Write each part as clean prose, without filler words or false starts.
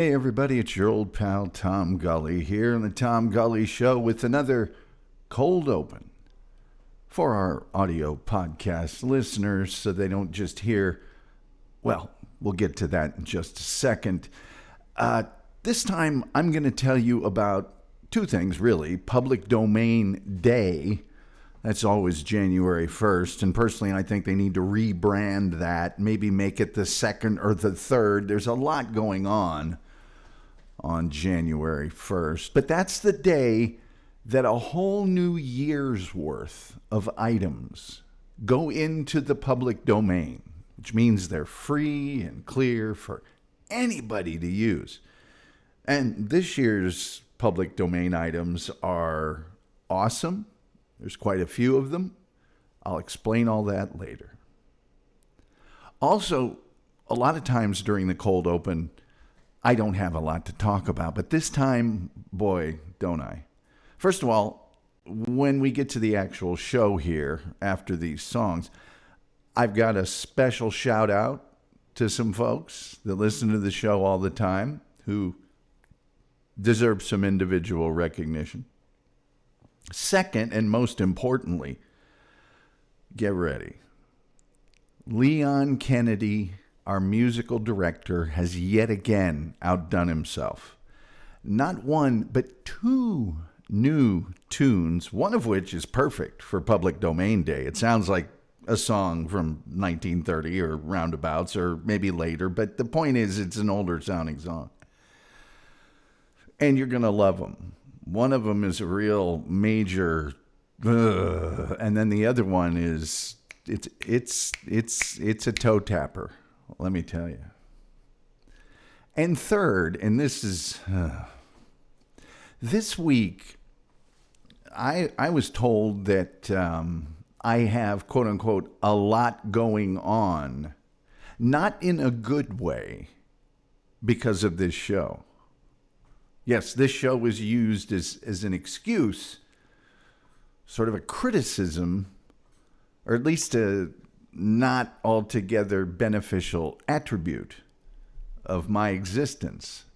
Hey everybody, it's your old pal Tom Gulley here on the Tom Gulley Show with another cold open for our audio podcast listeners so they don't just hear, well, we'll get to that in just a second. This time I'm going to tell you about two things really. Public Domain Day, that's always January 1st, and personally I think they need to rebrand that, maybe make it the 2nd or the 3rd. There's a lot going on January 1st. But that's the day that a whole new year's worth of items go into the public domain, which means they're free and clear for anybody to use. And this year's public domain items are awesome. There's quite a few of them. I'll explain all that later. Also, a lot of times during the cold open, I don't have a lot to talk about, but this time, boy, don't I. First of all, when we get to the actual show here after these songs, I've got a special shout out to some folks that listen to the show all the time who deserve some individual recognition. Second, and most importantly, get ready. Leon Kennedy, our musical director, has yet again outdone himself. Not one, but two new tunes, one of which is perfect for Public Domain Day. It sounds like a song from 1930 or roundabouts or maybe later, but the point is it's an older sounding song. And you're going to love them. One of them is a real major, and then the other one is, it's a toe tapper. Let me tell you. And third, and this is, this week, I was told that I have, quote unquote, a lot going on, not in a good way, because of this show. Yes, this show was used as an excuse, sort of a criticism, or at least a not altogether beneficial attribute of my existence,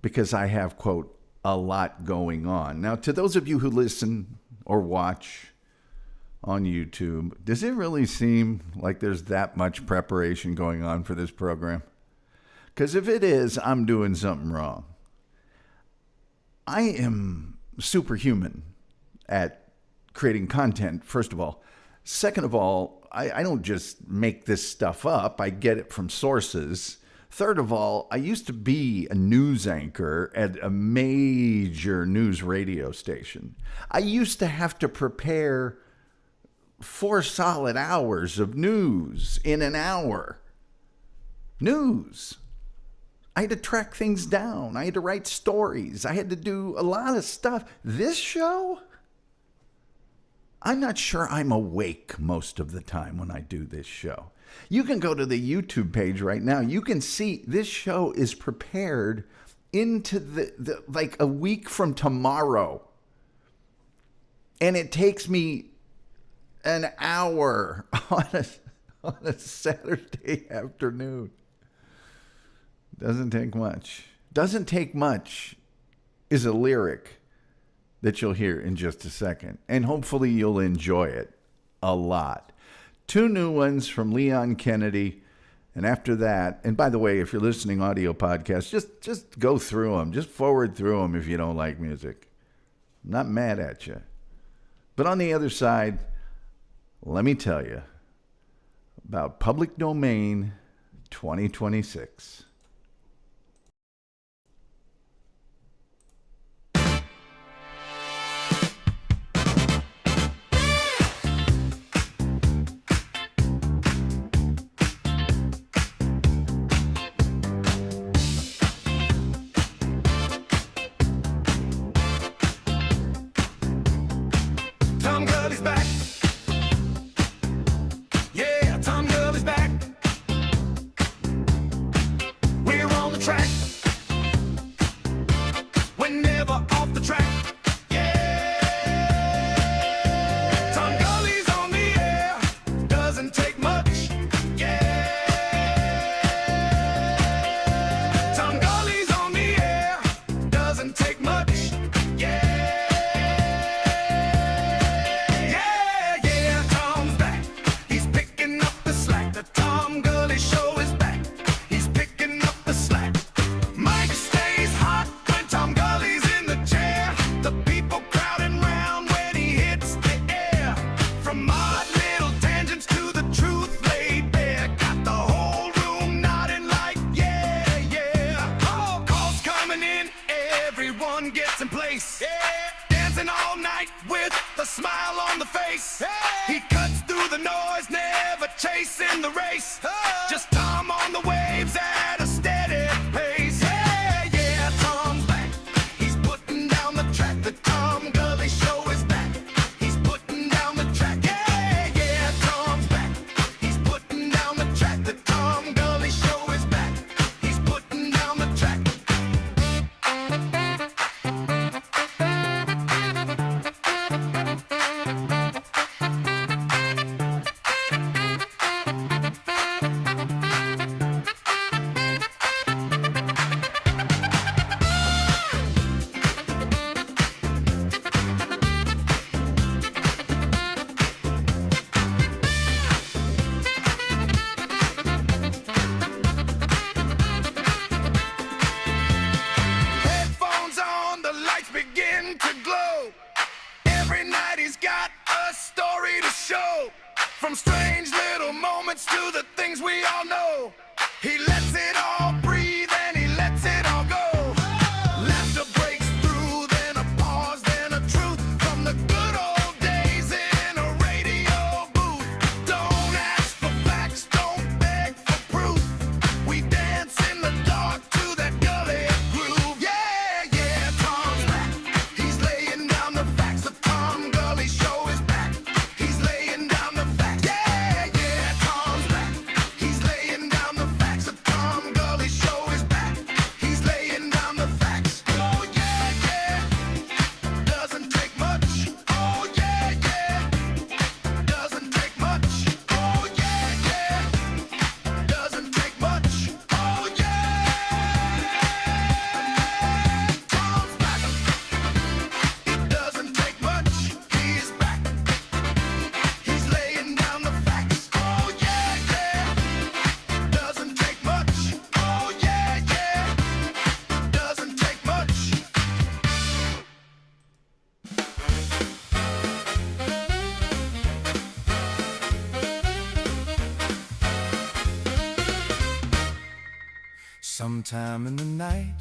because I have, quote, a lot going on. Now, to those of you who listen or watch on YouTube, does it really seem like there's that much preparation going on for this program? Because if it is, I'm doing something wrong. I am superhuman at creating content, first of all. Second of all, I don't just make this stuff up. I get it from sources. Third of all, I used to be a news anchor at a major news radio station. I used to have to prepare 4 solid hours of news in an hour. News. I had to track things down. I had to write stories. I had to do a lot of stuff. This show, I'm not sure I'm awake most of the time when I do this show. You can go to the YouTube page right now. You can see this show is prepared into the like a week from tomorrow. And it takes me an hour on a Saturday afternoon. Doesn't take much. Doesn't take much is a lyric that you'll hear in just a second. And hopefully you'll enjoy it a lot. 2 new ones from Leon Kennedy. And after that, and by the way, if you're listening audio podcasts, just go through them. Just forward through them if you don't like music. I'm not mad at you. But on the other side, let me tell you about Public Domain 2026. Tom Gulley's back. Yeah, Tom Gulley's back. Sometime in the night,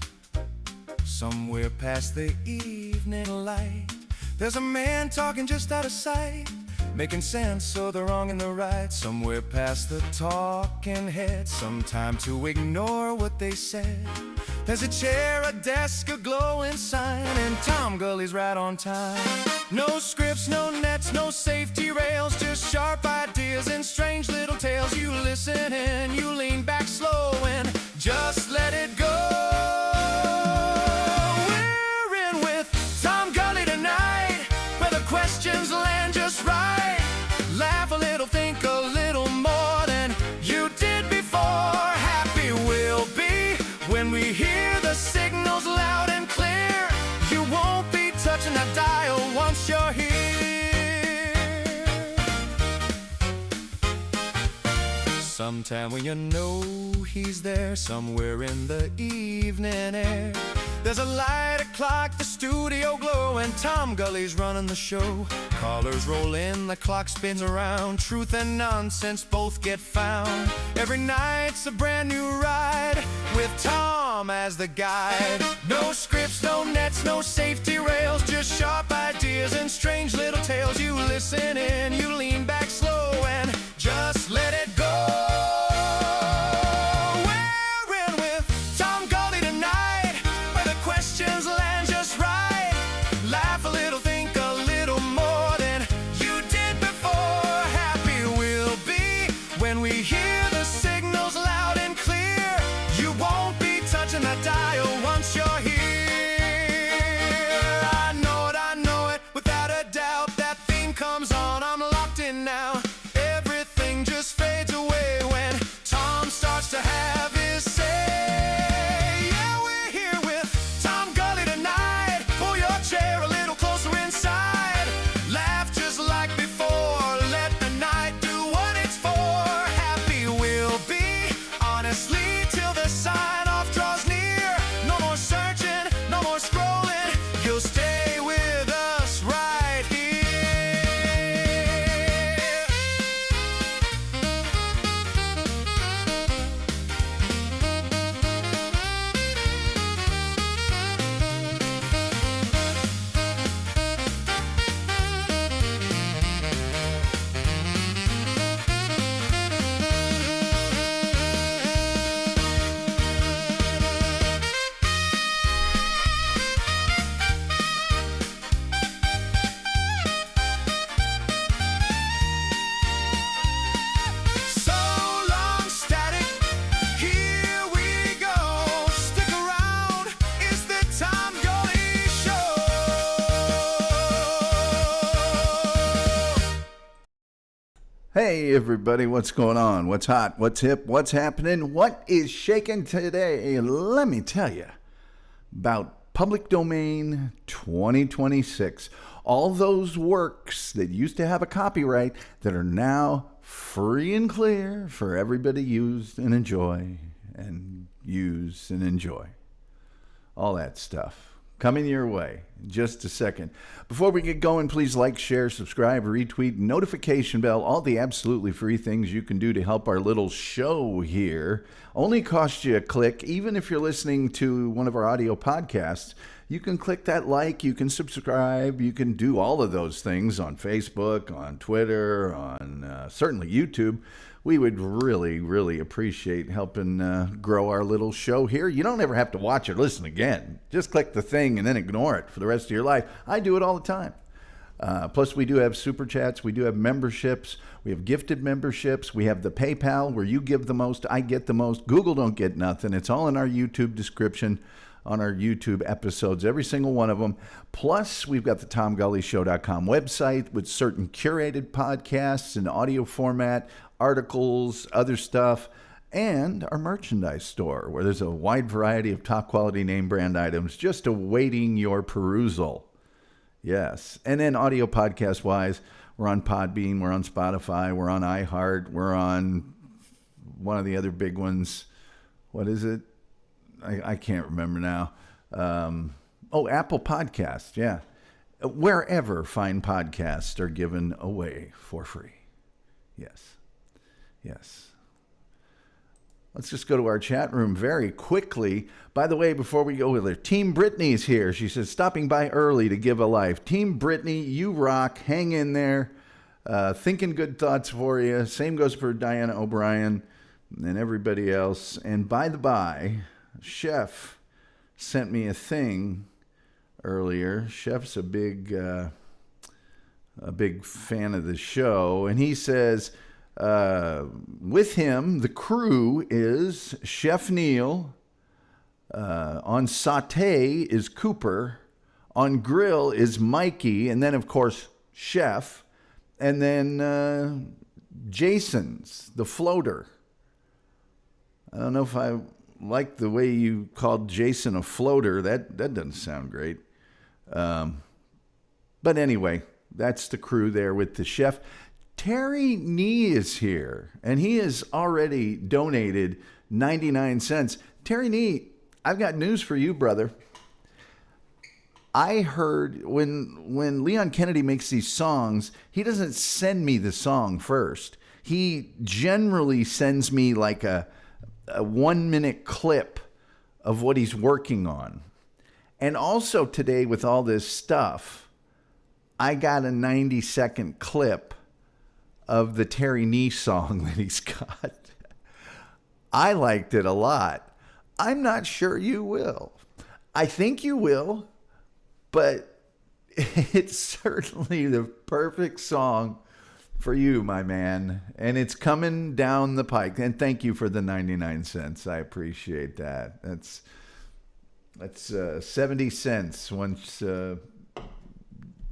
somewhere past the evening light, there's a man talking just out of sight, making sense so the wrong and the right. Somewhere past the talking head, some time to ignore what they said. There's a chair, a desk, a glowing sign, and Tom Gulley's right on time. No scripts, no nets, no safety rails, just sharp ideas and strange little tales. You listen and you lean back slow and just let it go. We're in with Tom Gulley tonight, where the questions land just right. Laugh a little, think a little more than you did before. Happy we'll be when we hear the signals loud and clear. You won't be touching that dial once you're here. Sometime when you know he's there, somewhere in the evening air, there's a light, a clock, the studio glow, and Tom Gulley's running the show. Callers roll in, the clock spins around, truth and nonsense both get found. Every night's a brand new ride, with Tom as the guide. No scripts, no nets, no safety rails, just sharp ideas and strange little tales. You listen in, you lean back slow and just let it go. Hey everybody, what's going on? What's hot? What's hip? What's happening? What is shaking today? Let me tell you about Public Domain 2026. All those works that used to have a copyright that are now free and clear for everybody to use and enjoy and use and enjoy. All that stuff coming your way in just a second. Before we get going, please like, share, subscribe, retweet, notification bell, all the absolutely free things you can do to help our little show here. Only cost you a click. Even if you're listening to one of our audio podcasts, you can click that like, you can subscribe, you can do all of those things on Facebook, on Twitter, on certainly YouTube. We would really, really appreciate helping grow our little show here. You don't ever have to watch or listen again. Just click the thing and then ignore it for the rest of your life. I do it all the time. Plus, we do have super chats. We do have memberships. We have gifted memberships. We have the PayPal where you give the most, I get the most. Google don't get nothing. It's all in our YouTube description on our YouTube episodes, every single one of them. Plus, we've got the TomGulleyShow.com website with certain curated podcasts in audio format, articles, other stuff, and our merchandise store where there's a wide variety of top quality name brand items just awaiting your perusal. Yes. And then audio podcast wise, we're on Podbean, we're on Spotify, we're on iHeart, we're on one of the other big ones. What is it? I can't remember now. Apple Podcasts. Yeah. Wherever fine podcasts are given away for free. Yes. Yes. Let's just go to our chat room very quickly. By the way, before we go with her, Team Brittany's here. She says, stopping by early to give a life. Team Brittany, you rock. Hang in there. Thinking good thoughts for you. Same goes for Diana O'Brien and everybody else. And by the by, Chef sent me a thing earlier. Chef's a big fan of the show. And he says, with him, the crew is Chef Neil. On sauté is Cooper. On grill is Mikey. And then, of course, Chef. And then Jason's, the floater. I don't know if I like the way you called Jason a floater. That doesn't sound great. But anyway, that's the crew there with the chef. Terry Nee is here, and he has already donated 99 cents. Terry Nee, I've got news for you, brother. I heard when Leon Kennedy makes these songs, he doesn't send me the song first. He generally sends me like a 1-minute clip of what he's working on. And also today with all this stuff, I got a 90-second clip of the Terry Nee song that he's got. I liked it a lot. I'm not sure you will. I think you will, but it's certainly the perfect song for you, my man. And it's coming down the pike. And thank you for the 99 cents. I appreciate that. That's 70 cents once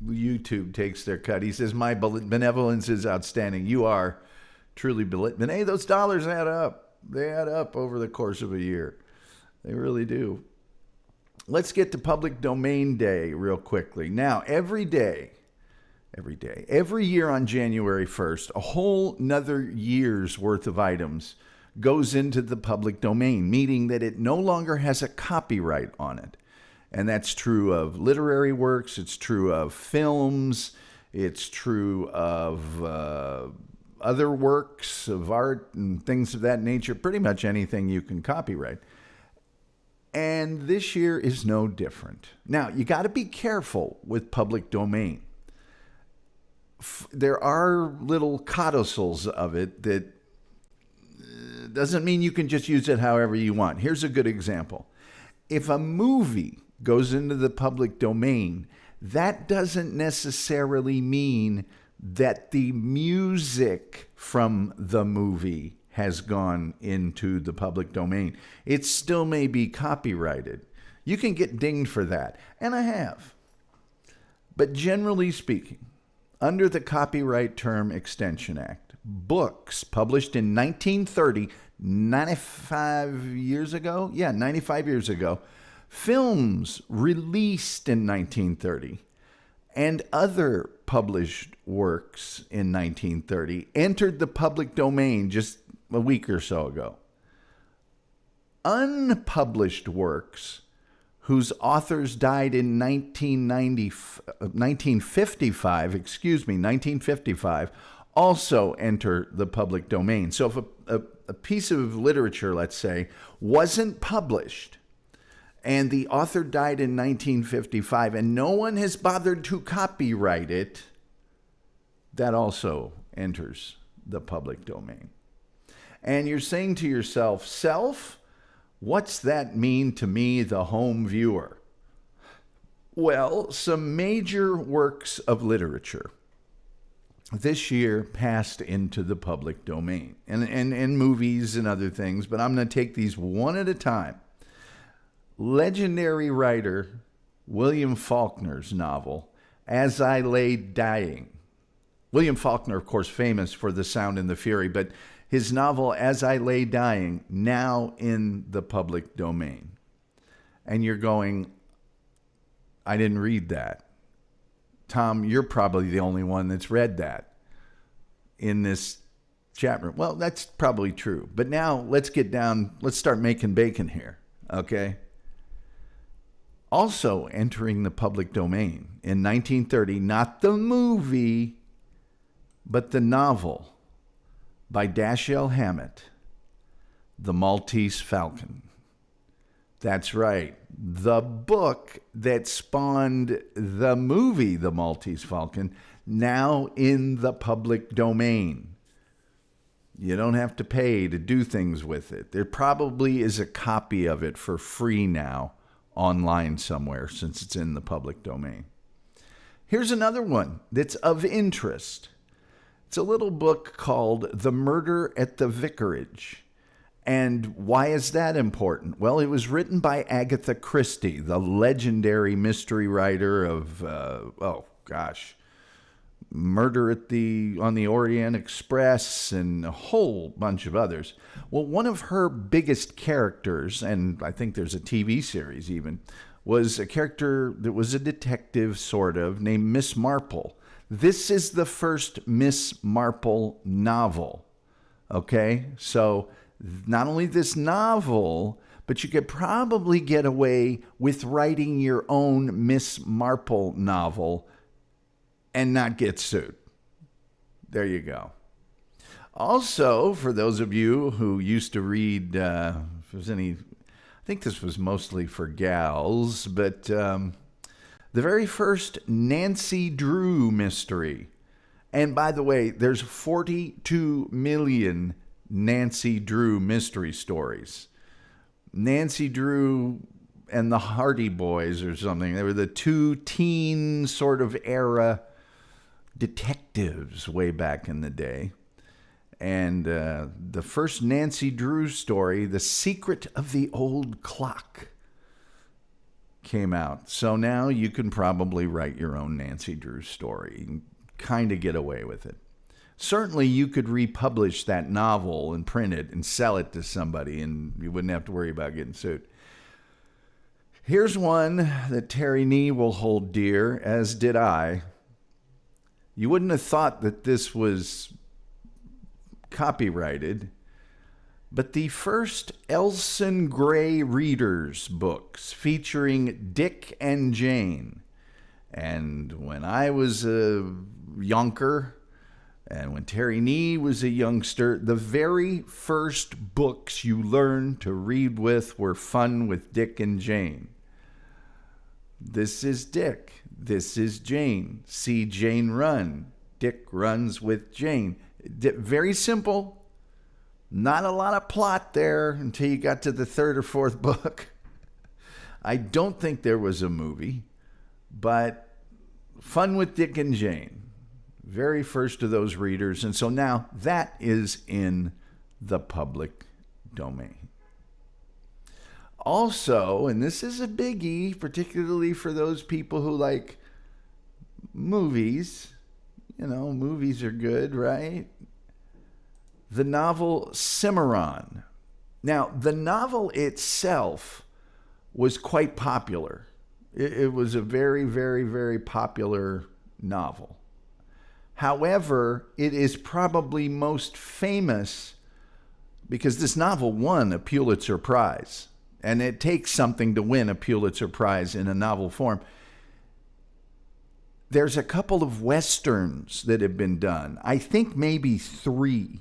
YouTube takes their cut. He says, my benevolence is outstanding. You are truly benevolent. Hey, those dollars add up. They add up over the course of a year. They really do. Let's get to Public Domain Day real quickly. Now, every year on January 1st, a whole nother year's worth of items goes into the public domain, meaning that it no longer has a copyright on it. And that's true of literary works. It's true of films. It's true of other works of art and things of that nature. Pretty much anything you can copyright. And this year is no different. Now, you got to be careful with public domain. There are little codicils of it that doesn't mean you can just use it however you want. Here's a good example. If a movie goes into the public domain, that doesn't necessarily mean that the music from the movie has gone into the public domain. It still may be copyrighted. You can get dinged for that, and I have. But generally speaking, under the Copyright Term Extension Act, books published in 1930, 95 years ago? Yeah, 95 years ago. Films released in 1930 and other published works in 1930 entered the public domain just a week or so ago. Unpublished works whose authors died in 1955, also enter the public domain. So if a piece of literature, let's say, wasn't published and the author died in 1955 and no one has bothered to copyright it, that also enters the public domain. And you're saying to yourself, self, what's that mean to me, the home viewer? Well, some major works of literature this year passed into the public domain, and movies and other things, but I'm going to take these one at a time. Legendary writer William Faulkner's novel, As I Lay Dying. William Faulkner, of course, famous for The Sound and the Fury, but his novel, As I Lay Dying, now in the public domain. And you're going, I didn't read that. Tom, you're probably the only one that's read that in this chat room. Well, that's probably true. But now let's start making bacon here, okay? Also entering the public domain in 1930, not the movie, but the novel by Dashiell Hammett, The Maltese Falcon. That's right. The book that spawned the movie, The Maltese Falcon, now in the public domain. You don't have to pay to do things with it. There probably is a copy of it for free now online somewhere since it's in the public domain. Here's another one that's of interest. It's a little book called The Murder at the Vicarage. And why is that important? Well, it was written by Agatha Christie, the legendary mystery writer of, Murder on the Orient Express and a whole bunch of others. Well, one of her biggest characters, and I think there's a TV series even, was a character that was a detective, sort of, named Miss Marple. This is the first Miss Marple novel. Okay? So not only this novel, but you could probably get away with writing your own Miss Marple novel and not get sued. There you go. Also, for those of you who used to read, if there's any, I think this was mostly for gals, but the very first Nancy Drew mystery. And by the way, there's 42 million Nancy Drew mystery stories. Nancy Drew and the Hardy Boys or something. They were the two teen sort of era detectives way back in the day. And the first Nancy Drew story, The Secret of the Old Clock, came out. So now you can probably write your own Nancy Drew story and kind of get away with it. Certainly you could republish that novel and print it and sell it to somebody and you wouldn't have to worry about getting sued. Here's one that Terry Nee will hold dear, as did I. You wouldn't have thought that this was copyrighted, but the first Elson Gray Readers books featuring Dick and Jane. And when I was a yonker, and when Terry Nee was a youngster, the very first books you learned to read with were Fun with Dick and Jane. This is Dick. This is Jane. See Jane run. Dick runs with Jane. Very simple. Not a lot of plot there until you got to the third or fourth book. I don't think there was a movie, but Fun with Dick and Jane. Very first of those readers. And so now that is in the public domain. Also, and this is a biggie, particularly for those people who like movies. You know, movies are good, right? The novel Cimarron. Now, the novel itself was quite popular. It was a very, very, very popular novel. However, it is probably most famous because this novel won a Pulitzer Prize. And it takes something to win a Pulitzer Prize in a novel form. There's a couple of Westerns that have been done. I think maybe 3.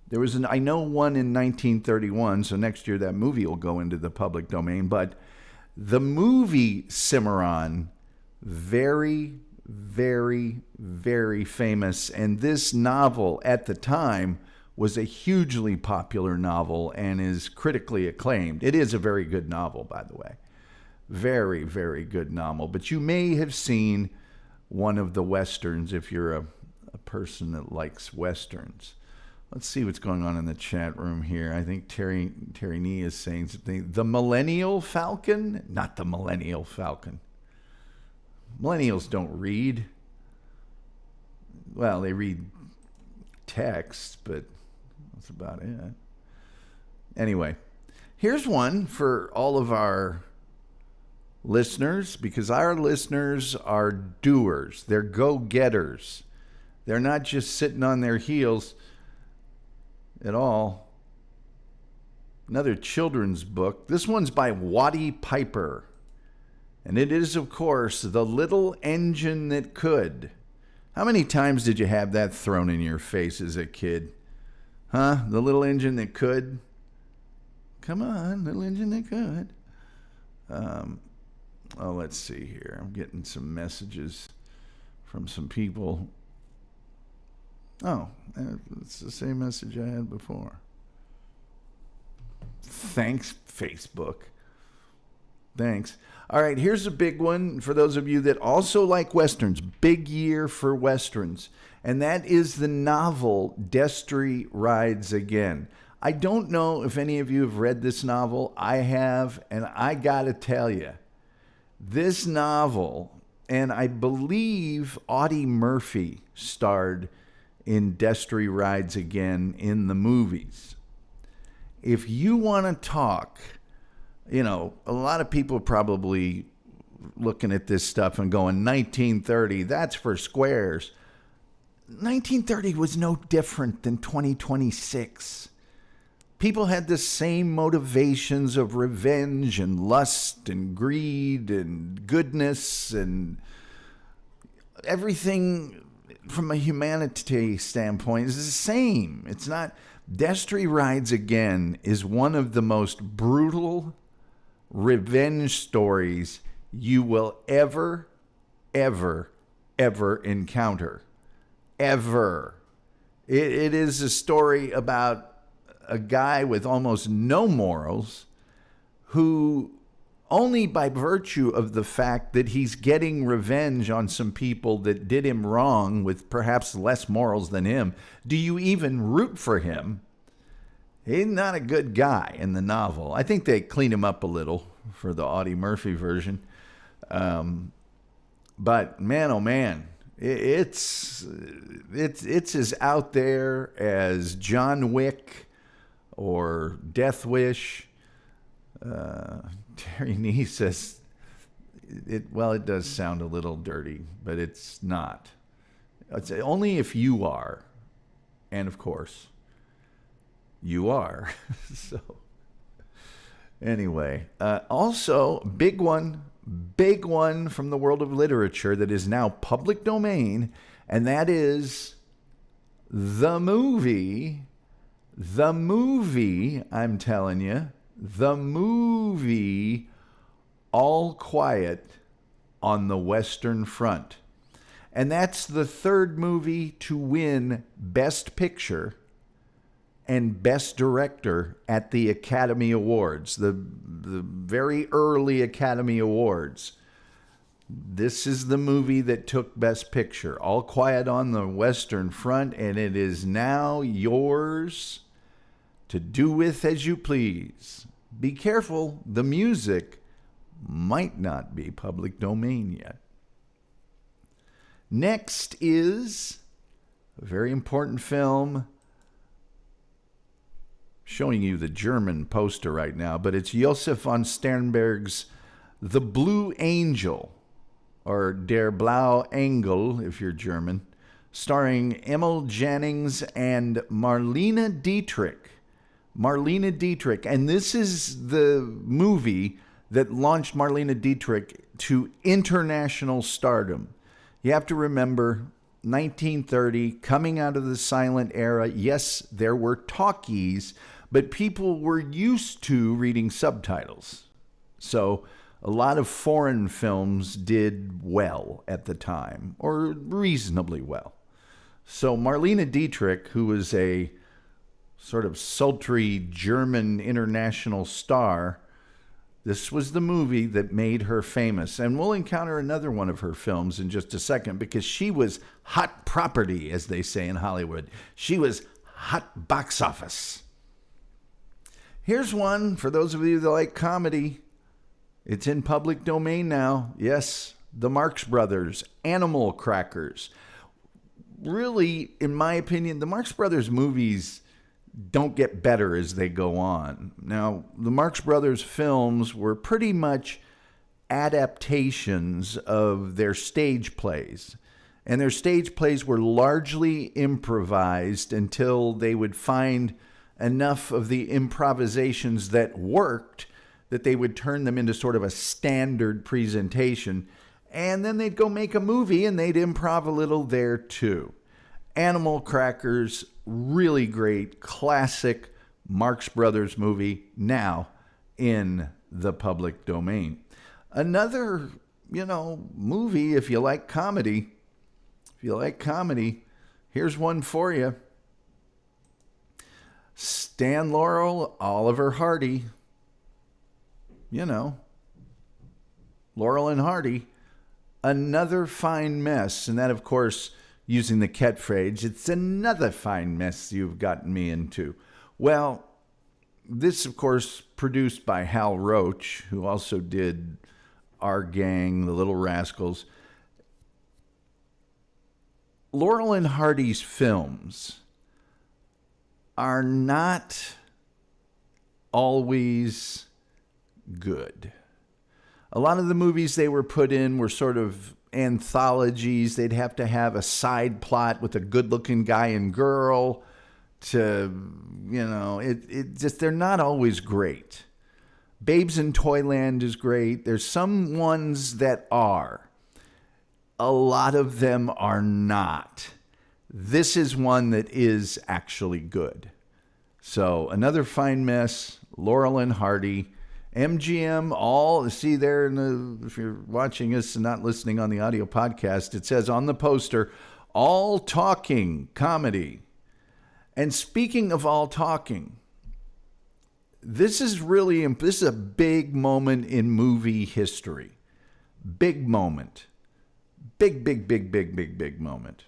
There was I know one in 1931, so next year that movie will go into the public domain. But the movie Cimarron, very, very, very famous. And this novel at the time was a hugely popular novel and is critically acclaimed. It is a very good novel, by the way. Very, very good novel. But you may have seen one of the Westerns if you're a person that likes Westerns. Let's see what's going on in the chat room here. I think Terry Nee is saying something. The Millennial Falcon? Not the Millennial Falcon. Millennials don't read. Well, they read text, but that's about it. Anyway, here's one for all of our listeners, because our listeners are doers. They're go-getters. They're not just sitting on their heels at all. Another children's book. This one's by Watty Piper. And it is, of course, The Little Engine That Could. How many times did you have that thrown in your face as a kid? Huh? The little engine that could? Come on, little engine that could. Let's see here. I'm getting some messages from some people. Oh, it's the same message I had before. Thanks, Facebook. Thanks. All right, here's a big one for those of you that also like Westerns. Big year for Westerns. And that is the novel Destry Rides Again. I don't know if any of you have read this novel. I have, and I got to tell you, this novel, and I believe Audie Murphy starred in Destry Rides Again in the movies. If you want to talk, a lot of people probably looking at this stuff and going, 1930, that's for squares. 1930 was no different than 2026. People had the same motivations of revenge and lust and greed and goodness and everything from a humanity standpoint is the same. It's not. Destry Rides Again is one of the most brutal revenge stories you will ever encounter. Ever. It is a story about a guy with almost no morals who, only by virtue of the fact that he's getting revenge on some people that did him wrong with perhaps less morals than him, do you even root for him? He's not a good guy in the novel. I think they clean him up a little for the Audie Murphy version. But man, oh man, it's as out there as John Wick or Death Wish. Terry Nee says, it does sound a little dirty, but it's not. It's only if you are. And of course, you are. So, anyway, also, big one from the world of literature that is now public domain, and that is the movie, I'm telling you, the movie All Quiet on the Western Front. And that's the third movie to win Best Picture and Best Director at the Academy Awards, the very early Academy Awards. This is the movie that took Best Picture, All Quiet on the Western Front, and it is now yours to do with as you please. Be careful, the music might not be public domain yet. Next is a very important film. Showing you the German poster right now, but it's Josef von Sternberg's The Blue Angel, or Der Blaue Engel if you're German, starring Emil Jannings and Marlene Dietrich. And this is the movie that launched Marlene Dietrich to international stardom. You have to remember, 1930, coming out of the silent era, yes, there were talkies, but people were used to reading subtitles. So a lot of foreign films did well at the time, or reasonably well. So Marlene Dietrich, who was a sort of sultry German international star, this was the movie that made her famous. And we'll encounter another one of her films in just a second, because she was hot property, as they say in Hollywood. She was hot box office. Here's one for those of you that like comedy. It's in public domain now. Yes, the Marx Brothers, Animal Crackers. Really, in my opinion, the Marx Brothers movies don't get better as they go on. Now, the Marx Brothers films were pretty much adaptations of their stage plays. And their stage plays were largely improvised until they would find enough of the improvisations that worked that they would turn them into sort of a standard presentation. And then they'd go make a movie and they'd improv a little there too. Animal Crackers, really great, classic Marx Brothers movie, now in the public domain. Another, movie, if you like comedy, here's one for you. Stan Laurel, Oliver Hardy. Laurel and Hardy. Another fine mess. And that, of course, using the catchphrase, it's another fine mess you've gotten me into. Well, this, of course, produced by Hal Roach, who also did Our Gang, The Little Rascals. Laurel and Hardy's films are not always good. A lot of the movies they were put in were sort of anthologies. They'd have to have a side plot with a good-looking guy and girl to, they're not always great. Babes in Toyland is great. There's some ones that are. A lot of them are not. This is one that is actually good. So, another fine mess, Laurel and Hardy. MGM, all, see there, if you're watching us and not listening on the audio podcast, it says on the poster, all talking comedy. And speaking of all talking, this is a big moment in movie history. Big moment. Big moment.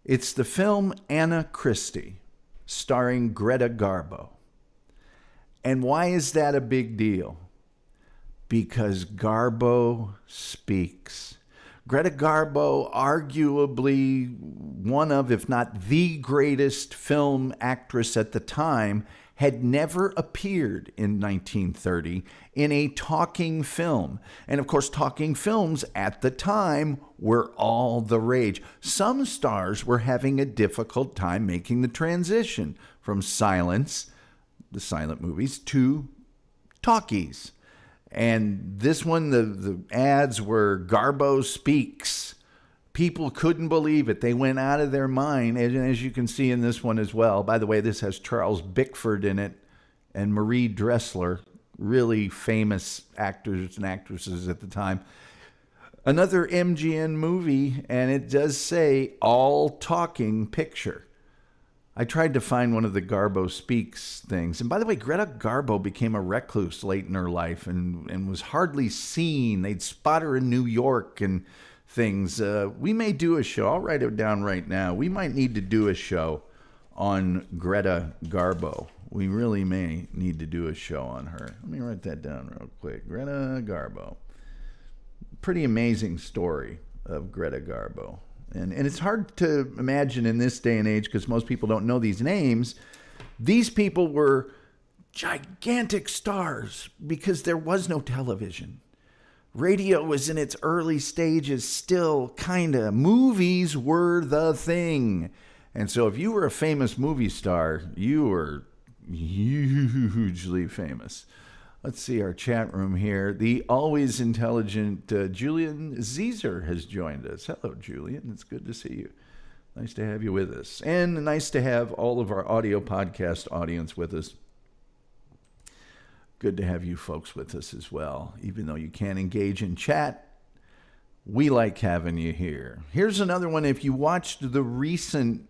It's the film Anna Christie, starring Greta Garbo. And why is that a big deal? Because Garbo speaks. Greta Garbo, arguably one of, if not the greatest film actress at the time, had never appeared in 1930 in a talking film. And of course, talking films at the time were all the rage. Some stars were having a difficult time making the transition from silence, the silent movies, to talkies. And this one, the ads were Garbo speaks. People couldn't believe it. They went out of their mind. And as you can see in this one as well, by the way, this has Charles Bickford in it and Marie Dressler, really famous actors and actresses at the time. Another MGM movie, and it does say all talking picture. I tried to find one of the Garbo Speaks things. And by the way, Greta Garbo became a recluse late in her life and was hardly seen. They'd spot her in New York and things. We may do a show. I'll write it down right now. We might need to do a show on Greta Garbo. We really may need to do a show on her. Let me write that down real quick. Greta Garbo. Pretty amazing story of Greta Garbo. And it's hard to imagine in this day and age because most people don't know these names. These people were gigantic stars because there was no television. Radio was in its early stages still, kind of. Movies were the thing. And so if you were a famous movie star, you were hugely famous. Let's see our chat room here. The always intelligent Julian Zezer has joined us. Hello, Julian. It's good to see you. Nice to have you with us. And nice to have all of our audio podcast audience with us. Good to have you folks with us as well. Even though you can't engage in chat, we like having you here. Here's another one. If you watched the recent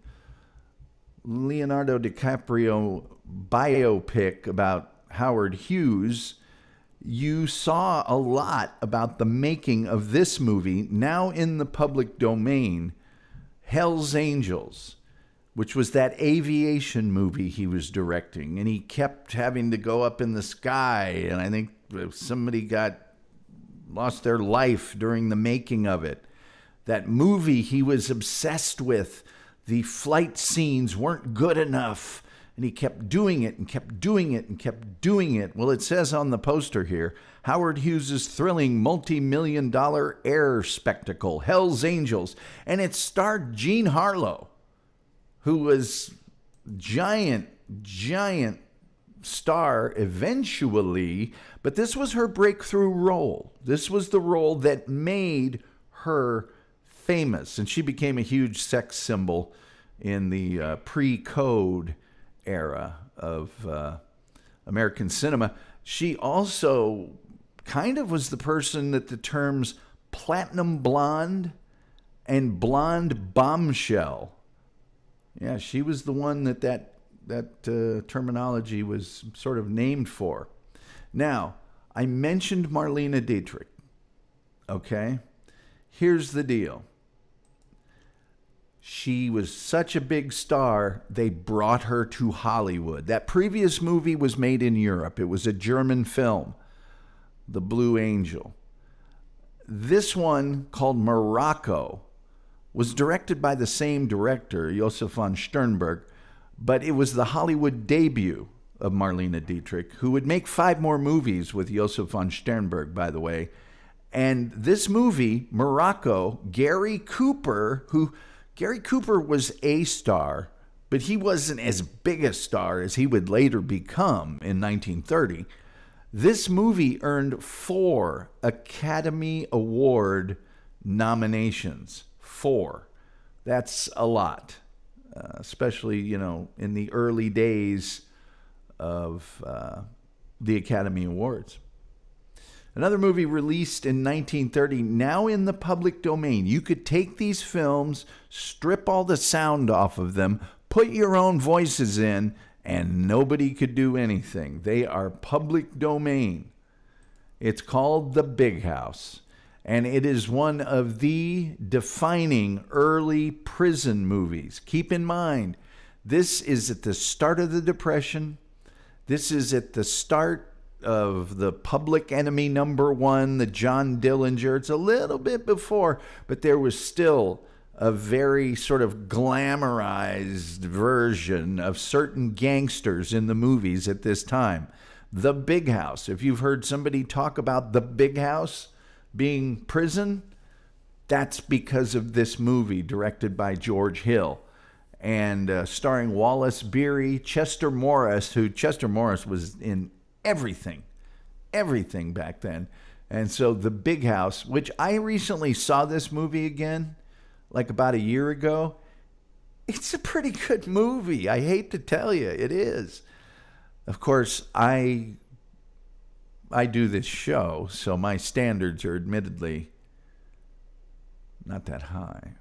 Leonardo DiCaprio biopic about Howard Hughes, you saw a lot about the making of this movie, now in the public domain, Hell's Angels, which was that aviation movie he was directing. And he kept having to go up in the sky. And I think somebody lost their life during the making of it. That movie he was obsessed with. The flight scenes weren't good enough. And he kept doing it and kept doing it and kept doing it. Well, it says on the poster here, Howard Hughes' thrilling multi-million-dollar air spectacle, Hell's Angels. And it starred Jean Harlow, who was giant star eventually. But this was her breakthrough role. This was the role that made her famous. And she became a huge sex symbol in the pre-code era of American cinema. She also kind of was the person that the terms platinum blonde and blonde bombshell. Yeah, she was the one that terminology was sort of named for. Now, I mentioned Marlene Dietrich. Okay? Here's the deal. She was such a big star, they brought her to Hollywood. That previous movie was made in Europe. It was a German film, The Blue Angel. This one, called Morocco, was directed by the same director, Josef von Sternberg, but it was the Hollywood debut of Marlene Dietrich, who would make 5 more movies with Josef von Sternberg, by the way. And this movie, Morocco, Gary Cooper was a star, but he wasn't as big a star as he would later become in 1930. This movie earned 4 Academy Award nominations. 4. That's a lot, especially, in the early days of the Academy Awards. Another movie released in 1930, now in the public domain. You could take these films, strip all the sound off of them, put your own voices in, and nobody could do anything. They are public domain. It's called The Big House, and it is one of the defining early prison movies. Keep in mind, this is at the start of the Depression. This is at the start of the Public Enemy #1, the John Dillinger. It's a little bit before, but there was still a very sort of glamorized version of certain gangsters in the movies at this time. The Big House. If you've heard somebody talk about The Big House being prison, that's because of this movie directed by George Hill and starring Wallace Beery, Chester Morris, Chester Morris was in everything back then. And so The Big House, which I recently saw this movie again, like about a year ago. It's a pretty good movie. I hate to tell you, it is. Of course, I do this show, so my standards are admittedly not that high.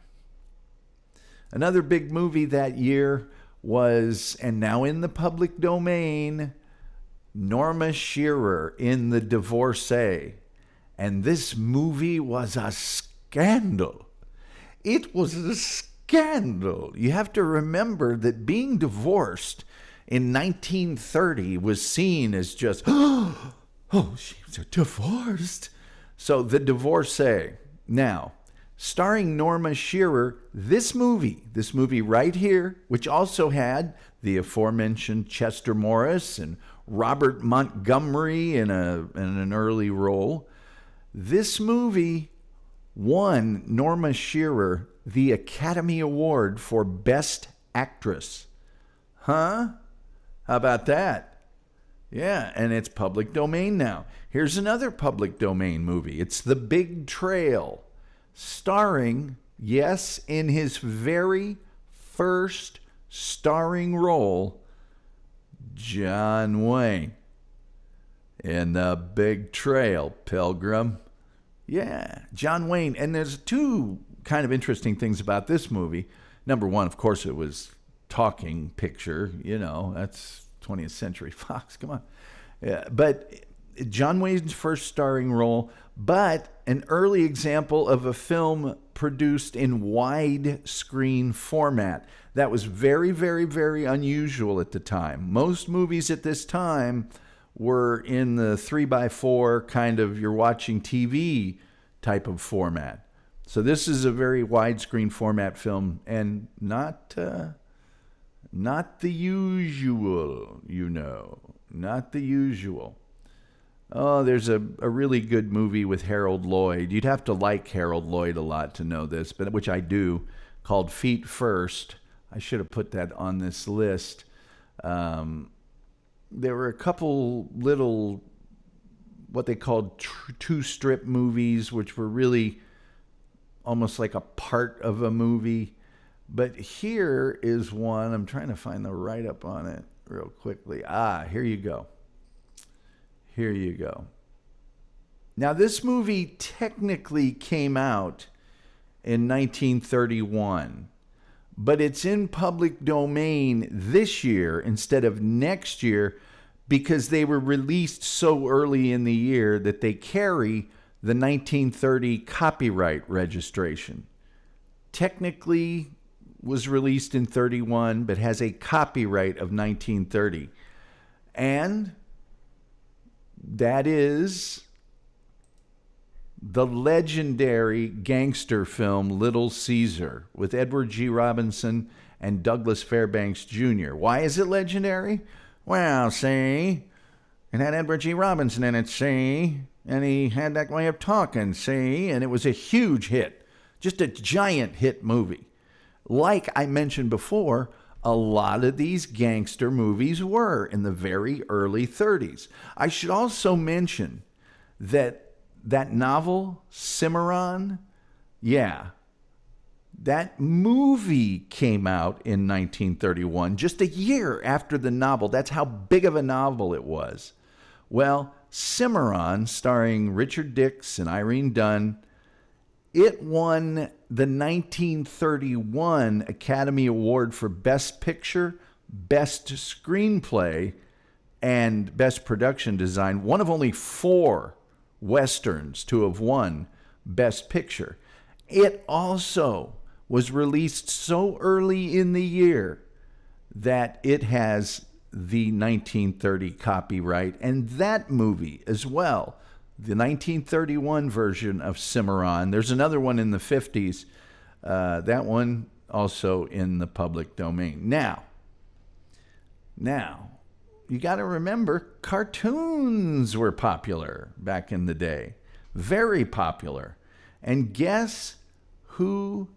Another big movie that year was, and now in the public domain, Norma Shearer in The Divorcee. And this movie was a scandal. It was a scandal. You have to remember that being divorced in 1930 was seen as just, oh, she's divorced. So The Divorcee. Now, starring Norma Shearer, this movie right here, which also had the aforementioned Chester Morris and Robert Montgomery in an early role. This movie won Norma Shearer the Academy Award for Best Actress. Huh? How about that? Yeah, and it's public domain now. Here's another public domain movie. It's The Big Trail, starring, yes, in his very first starring role, John Wayne in The Big Trail, Pilgrim. Yeah, John Wayne. And there's 2 kind of interesting things about this movie. Number one, of course, it was talking picture. That's 20th Century Fox. Come on. Yeah, but John Wayne's first starring role, but an early example of a film produced in widescreen format. That was very, very, very unusual at the time. Most movies at this time were in the 3x4 kind of you're watching TV type of format. So this is a very widescreen format film, and not the usual, not the usual. Oh, there's a really good movie with Harold Lloyd. You'd have to like Harold Lloyd a lot to know this, but which I do, called Feet First. I should have put that on this list. There were a couple little, what they called 2-strip movies, which were really almost like a part of a movie. But here is one. I'm trying to find the write-up on it. real quickly. Here you go. Here you go. Now, this movie technically came out in 1931, but it's in public domain this year instead of next year because they were released so early in the year that they carry the 1930 copyright registration. Technically was released in 31, but has a copyright of 1930. And that is the legendary gangster film Little Caesar with Edward G. Robinson and Douglas Fairbanks Jr. Why is it legendary? Well, see, it had Edward G. Robinson in it, see, and he had that way of talking, see, and it was a huge hit, just a giant hit movie. Like I mentioned before, a lot of these gangster movies were in the very early 30s. I should also mention that novel, Cimarron, that movie came out in 1931, just a year after the novel. That's how big of a novel it was. Well, Cimarron, starring Richard Dix and Irene Dunne, it won the 1931 Academy Award for Best Picture, Best Screenplay, and Best Production Design. One of only 4 Westerns to have won Best Picture. It also was released so early in the year that it has the 1930 copyright, and that movie as well, the 1931 version of Cimarron. There's another one in the 50s. That one also in the public domain. Now, you got to remember, cartoons were popular back in the day. Very popular. And guess who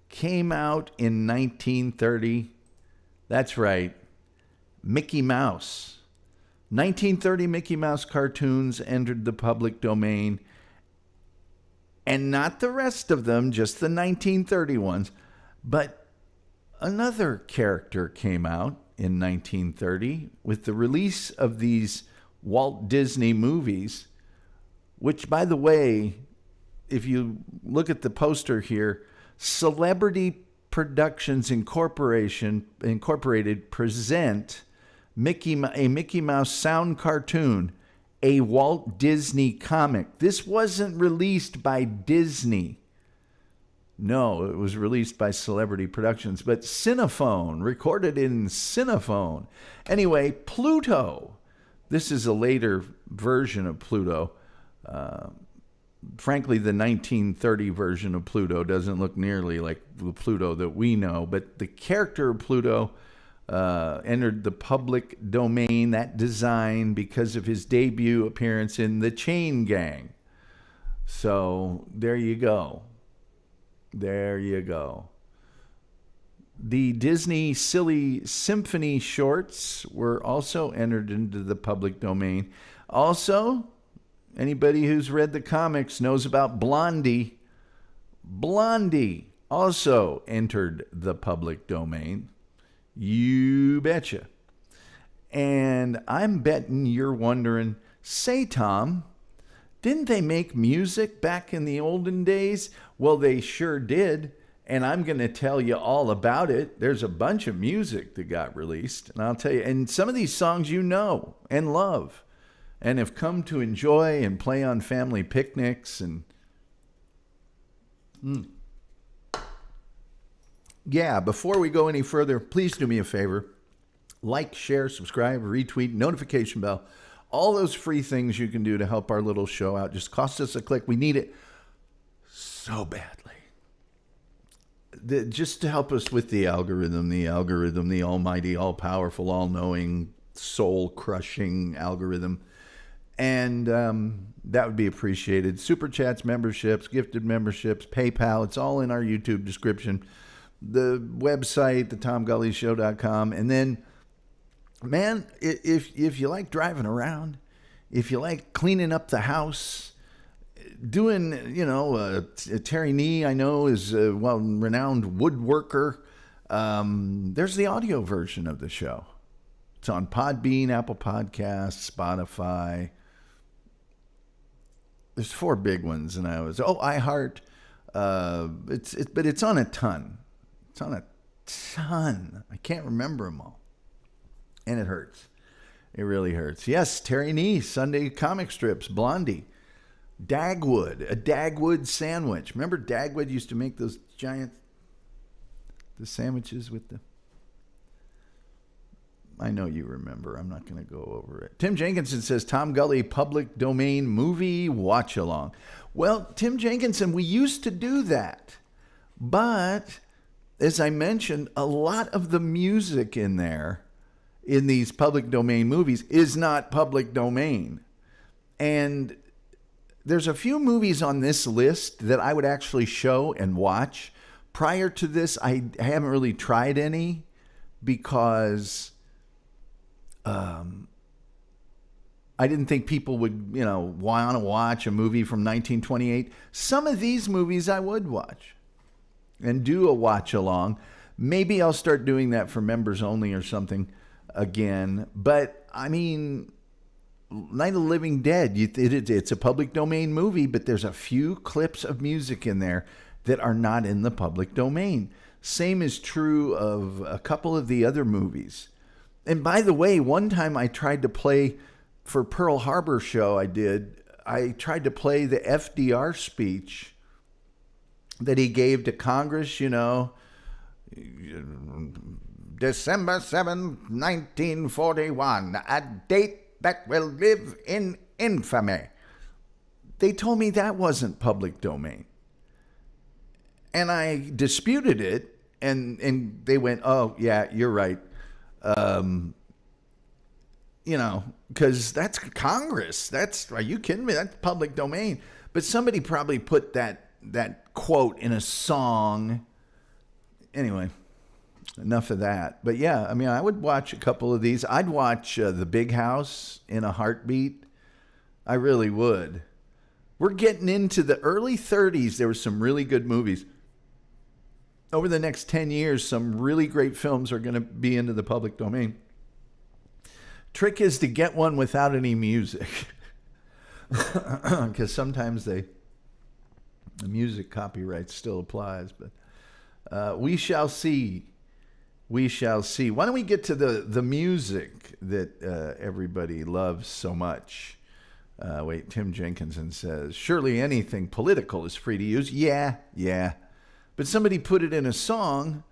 came out in 1930? That's right, Mickey Mouse. 1930 Mickey Mouse cartoons entered the public domain. And not the rest of them, just the 1930 ones. But another character came out in 1930 with the release of these Walt Disney movies, which, by the way, if you look at the poster here, Celebrity Productions Incorporated present a Mickey Mouse sound cartoon, a Walt Disney comic. This wasn't released by Disney. No, it was released by Celebrity Productions, but Cinephone, recorded in Cinephone. Anyway, Pluto. This is a later version of Pluto. Frankly, the 1930 version of Pluto doesn't look nearly like the Pluto that we know, but the character of Pluto entered the public domain, that design, because of his debut appearance in The Chain Gang. So there you go. There you go. The Disney Silly Symphony shorts were also entered into the public domain. Also, anybody who's read the comics knows about Blondie. Blondie also entered the public domain. You betcha. And I'm betting you're wondering, say, Tom, didn't they make music back in the olden days? Well, they sure did. And I'm going to tell you all about it. There's a bunch of music that got released. And I'll tell you, and some of these songs you know and love and have come to enjoy and play on family picnics. And yeah, before we go any further, please do me a favor. Like, share, subscribe, retweet, notification bell. All those free things you can do to help our little show out. Just cost us a click. We need it so badly. Just to help us with the algorithm, the almighty, all-powerful, all-knowing, soul-crushing algorithm. And that would be appreciated. Super chats, memberships, gifted memberships, PayPal. It's all in our YouTube description. The website, thetomgullyshow.com. And then, man, if you like driving around, if you like cleaning up the house, doing, Terry Nee, I know, is a well-renowned woodworker. There's the audio version of the show. It's on Podbean, Apple Podcasts, Spotify. There's 4 big ones, and iHeart. But it's on a ton. It's on a ton. I can't remember them all, and it hurts. It really hurts. Yes, Terry Neese, Sunday comic strips, Blondie, Dagwood, a Dagwood sandwich. Remember Dagwood used to make those the sandwiches with the. I know you remember. I'm not going to go over it. Tim Jenkinson says, Tom Gulley, public domain movie watch along. Well, Tim Jenkinson, we used to do that. But, as I mentioned, a lot of the music in there, in these public domain movies, is not public domain. And there's a few movies on this list that I would actually show and watch. Prior to this, I haven't really tried any because I didn't think people would, want to watch a movie from 1928. Some of these movies I would watch and do a watch along. Maybe I'll start doing that for members only or something again. But I mean, Night of the Living Dead, it's a public domain movie, but there's a few clips of music in there that are not in the public domain. Same is true of a couple of the other movies. And by the way, one time I tried to play for Pearl Harbor show I tried to play the FDR speech that he gave to Congress, December 7th, 1941, a date that will live in infamy. They told me that wasn't public domain. And I disputed it, and they went, oh, yeah, you're right. Because that's Congress. Are you kidding me? That's public domain. But somebody probably put that quote in a song. Anyway, enough of that. But yeah, I mean, I would watch a couple of these. I'd watch The Big House in a heartbeat. I really would. We're getting into the early 30s. There were some really good movies. Over the next 10 years, some really great films are going to be into the public domain. Trick is to get one without any music. Because sometimes the music copyright still applies. But we shall see. We shall see. Why don't we get to the music that everybody loves so much? Tim Jenkinson says, surely anything political is free to use. Yeah. But somebody put it in a song,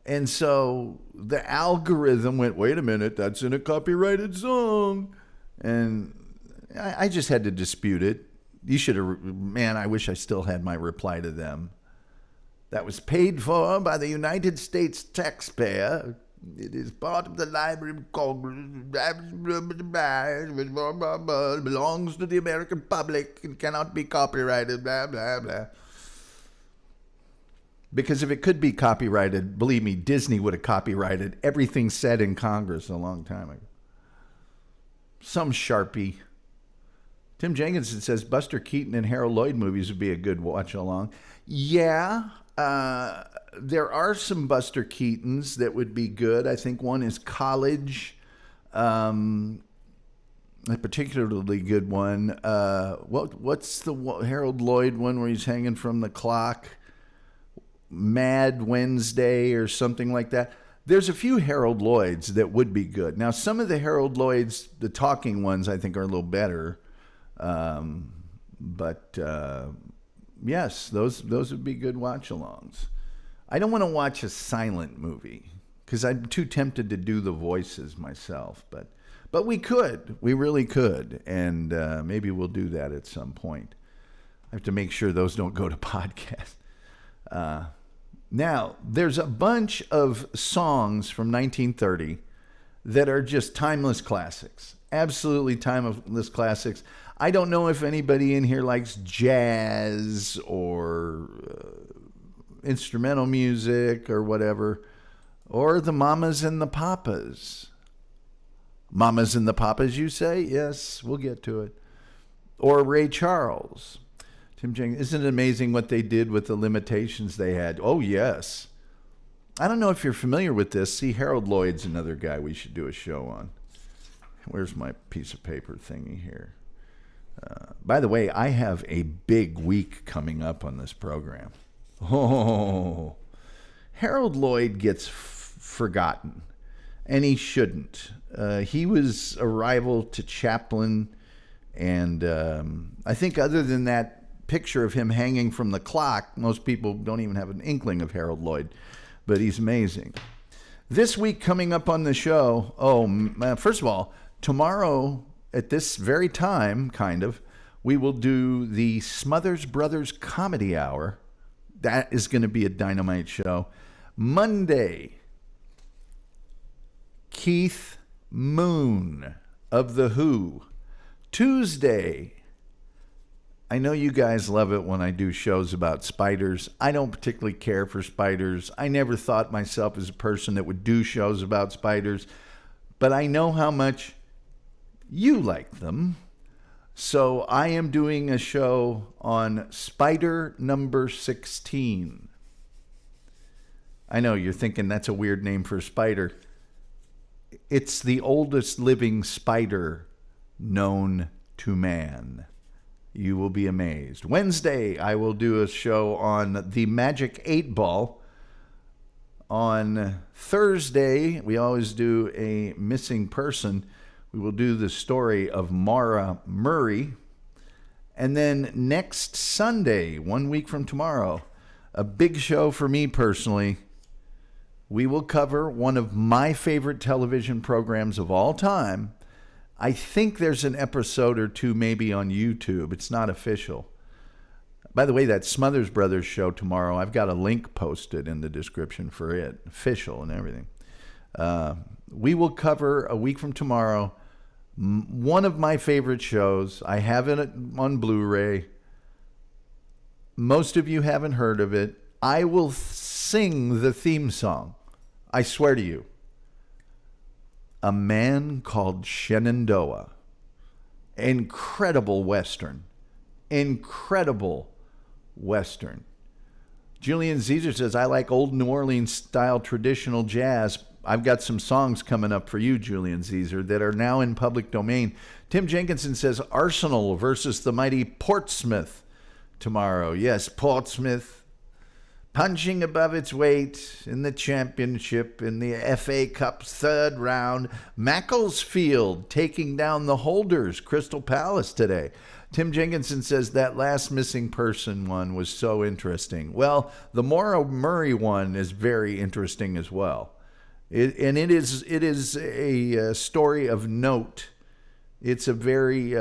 and so the algorithm went, wait a minute, that's in a copyrighted song. And I just had to dispute it. You should have, man, I wish I still had my reply to them. That was paid for by the United States taxpayer. It is part of the Library of Congress. Belongs to the American public and cannot be copyrighted, blah, blah, blah. Because if it could be copyrighted, believe me, Disney would have copyrighted everything said in Congress a long time ago. Some Sharpie. Tim Jenkinson says Buster Keaton and Harold Lloyd movies would be a good watch along. Yeah, there are some Buster Keatons that would be good. I think one is College, a particularly good one. What's the Harold Lloyd one where he's hanging from the clock? Mad Wednesday or something like that. There's a few Harold Lloyds that would be good. Now, some of the Harold Lloyds, the talking ones, I think are a little better. But yes, those would be good watch-alongs. I don't want to watch a silent movie because I'm too tempted to do the voices myself. But we could. We really could. And maybe we'll do that at some point. I have to make sure those don't go to podcast. Now, there's a bunch of songs from 1930 that are just timeless classics. Absolutely timeless classics. I don't know if anybody in here likes jazz or instrumental music or whatever, or the Mamas and the Papas. Mamas and the Papas, you say? Yes, we'll get to it. Or Ray Charles. Tim Jenkins, isn't it amazing what they did with the limitations they had? Oh, yes. I don't know if you're familiar with this. See, Harold Lloyd's another guy we should do a show on. Where's my piece of paper thingy here? By the way, I have a big week coming up on this program. Oh, Harold Lloyd gets forgotten, and he shouldn't. He was a rival to Chaplin, and I think other than that picture of him hanging from the clock, most people don't even have an inkling of Harold Lloyd, but he's amazing. This week coming up on the show, first of all, tomorrow at this very time, we will do the Smothers Brothers Comedy Hour. That is going to be a dynamite show. Monday, Keith Moon of The Who. Tuesday, I know you guys love it when I do shows about spiders. I don't particularly care for spiders. I never thought myself as a person that would do shows about spiders, but I know how much you like them. So I am doing a show on spider number 16. I know you're thinking that's a weird name for a spider. It's the oldest living spider known to man. You will be amazed. Wednesday, I will do a show on the Magic 8 Ball. On Thursday, we always do a missing person. We will do the story of Mara Murray. And then next Sunday, 1 week from tomorrow, a big show for me personally. We will cover one of my favorite television programs of all time. I think there's an episode or two maybe on YouTube. It's not official. By the way, that Smothers Brothers show tomorrow, I've got a link posted in the description for it, official and everything. We will cover a week from tomorrow one of my favorite shows. I have it on Blu-ray. Most of you haven't heard of it. I will sing the theme song. I swear to you. A Man Called Shenandoah. Incredible Western. Incredible Western. Julian Caesar says, I like old New Orleans style traditional jazz. I've got some songs coming up for you, Julian Caesar, that are now in public domain. Tim Jenkinson says, Arsenal versus the mighty Portsmouth tomorrow. Yes, Portsmouth punching above its weight in the championship in the FA Cup's third round. Macclesfield taking down the holders, Crystal Palace today. Tim Jenkinson says that last missing person one was so interesting. Well, the Maura Murray one is very interesting as well. It is a story of note. It's a very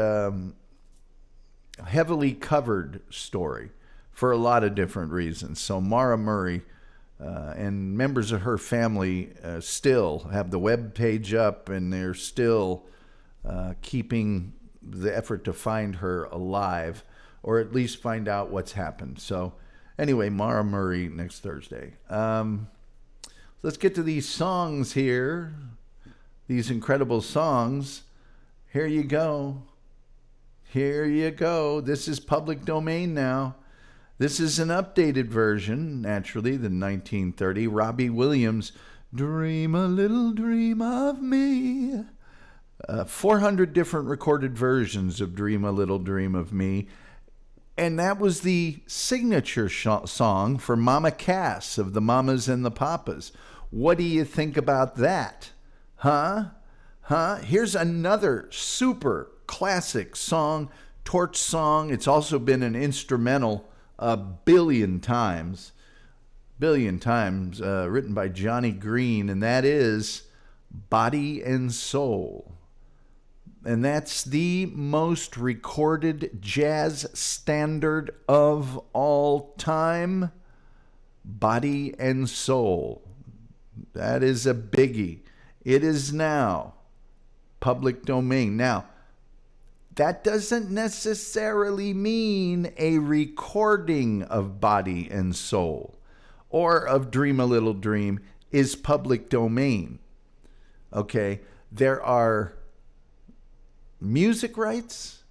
heavily covered story for a lot of different reasons. So Maura Murray and members of her family still have the web page up, and they're still keeping the effort to find her alive, or at least find out what's happened. So anyway, Maura Murray next Thursday. Let's get to these songs here. These incredible songs. Here you go. Here you go. This is public domain now. This is an updated version, naturally, the 1930. Robbie Williams, Dream a Little Dream of Me. 400 different recorded versions of Dream a Little Dream of Me. And that was the signature song for Mama Cass of the Mamas and the Papas. What do you think about that? Huh? Here's another super classic song, torch song. It's also been an instrumental a billion times, written by Johnny Green, and that is Body and Soul. And that's the most recorded jazz standard of all time. Body and Soul. That is a biggie. It is now public domain. Now, that doesn't necessarily mean a recording of Body and Soul or of Dream a Little Dream is public domain. Okay? There are music rights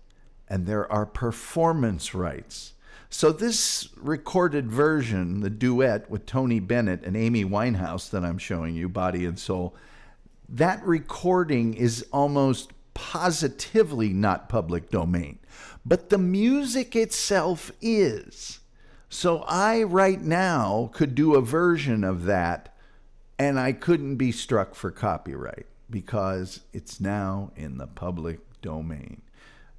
and there are performance rights. So this recorded version, the duet with Tony Bennett and Amy Winehouse that I'm showing you, Body and Soul, that recording is almost positively not public domain, but the music itself is. So I right now could do a version of that, and I couldn't be struck for copyright because it's now in the public domain.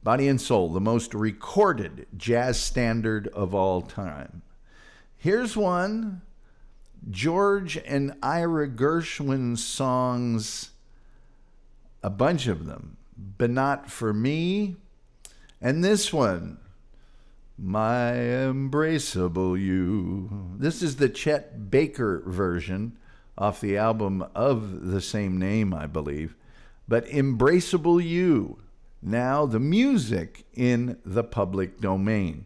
Body and Soul, the most recorded jazz standard of all time. Here's one, George and Ira Gershwin's songs, a bunch of them, But Not For Me, and this one, My Embraceable You. This is the Chet Baker version off the album of the same name, I believe. But Embraceable You, now the music in the public domain.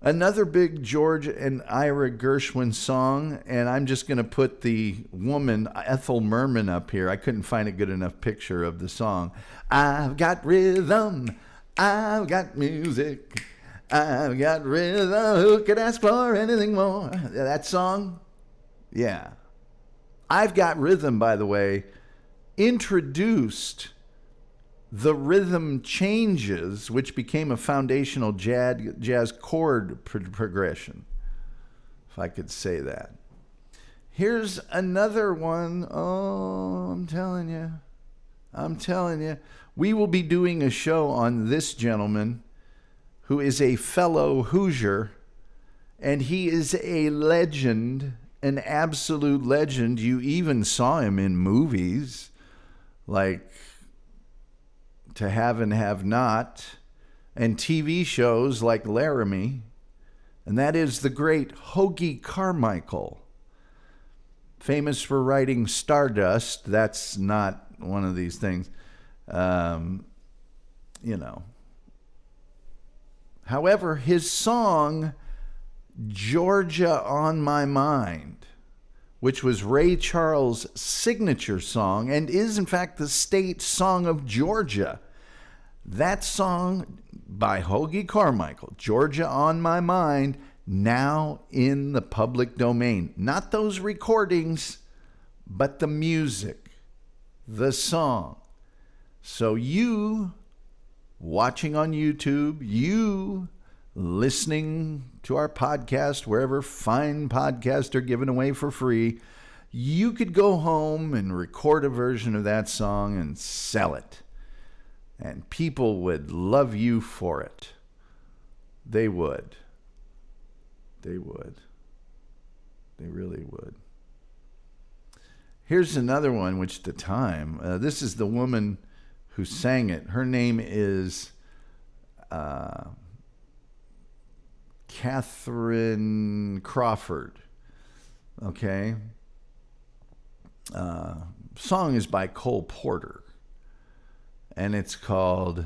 Another big George and Ira Gershwin song, and I'm just going to put the woman, Ethel Merman, up here. I couldn't find a good enough picture of the song. I've got rhythm, I've got music, I've got rhythm, who could ask for anything more? That song? Yeah. I've Got Rhythm, by the way, introduced the rhythm changes, which became a foundational jazz chord progression, if I could say that. Here's another one. Oh, I'm telling you. We will be doing a show on this gentleman who is a fellow Hoosier, and he is a legend, an absolute legend. You even saw him in movies like To Have and Have Not, and TV shows like Laramie, and that is the great Hoagy Carmichael, famous for writing Stardust. That's not one of these things, However, his song, Georgia on My Mind, which was Ray Charles' signature song and is, in fact, the state song of Georgia. That song by Hoagy Carmichael, Georgia on My Mind, now in the public domain. Not those recordings, but the music, the song. So you watching on YouTube, you listening to our podcast, wherever fine podcasts are given away for free, you could go home and record a version of that song and sell it. And people would love you for it. They would. They would. They really would. Here's another one, which at the time, this is the woman who sang it. Her name is Catherine Crawford. Okay. Song is by Cole Porter, and it's called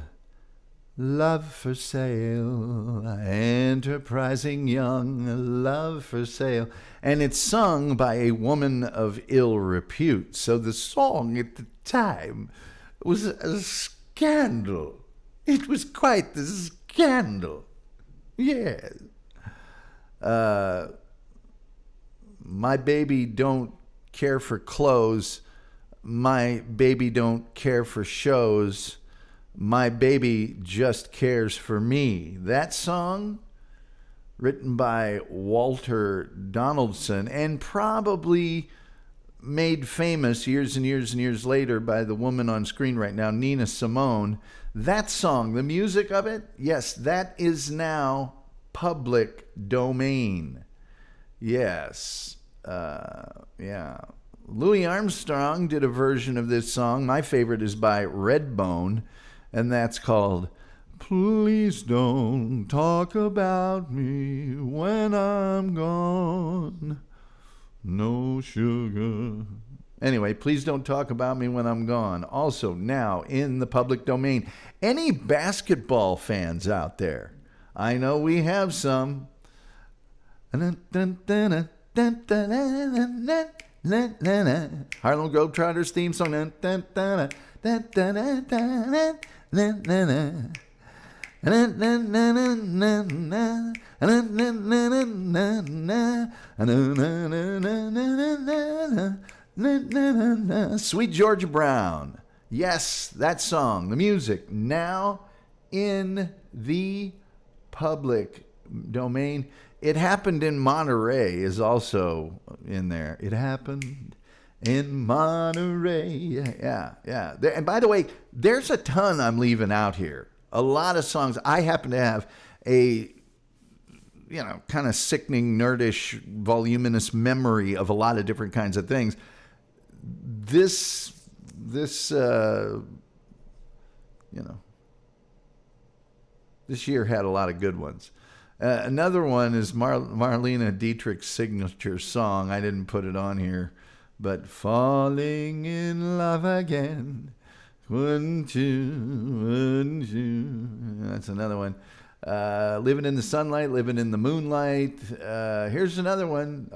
Love for Sale, Enterprising Young, Love for Sale. And it's sung by a woman of ill repute. So the song at the time was a scandal. It was quite the scandal. Yes. My baby don't care for clothes. My baby don't care for shows. My baby just cares for me. That song, written by Walter Donaldson and probably made famous years and years and years later by the woman on screen right now, Nina Simone. That song, the music of it, yes, that is now public domain. Yes. Yeah. Louis Armstrong did a version of this song. My favorite is by Redbone, and that's called Please Don't Talk About Me When I'm Gone. No sugar. Anyway, Please Don't Talk About Me When I'm Gone. Also now in the public domain. Any basketball fans out there? I know we have some. Harlem Globetrotters theme song. Sweet Georgia Brown. Yes, that song, the music, now in the public domain. It Happened in Monterey is also in there. It happened in Monterey. Yeah. And by the way, there's a ton I'm leaving out here. A lot of songs. I happen to have a, kind of sickening, nerdish, voluminous memory of a lot of different kinds of things. This year had a lot of good ones. Another one is Marlene Dietrich's signature song. I didn't put it on here, but Falling in Love Again. Wouldn't you? That's another one. Living in the Sunlight, Living in the Moonlight. Here's another one.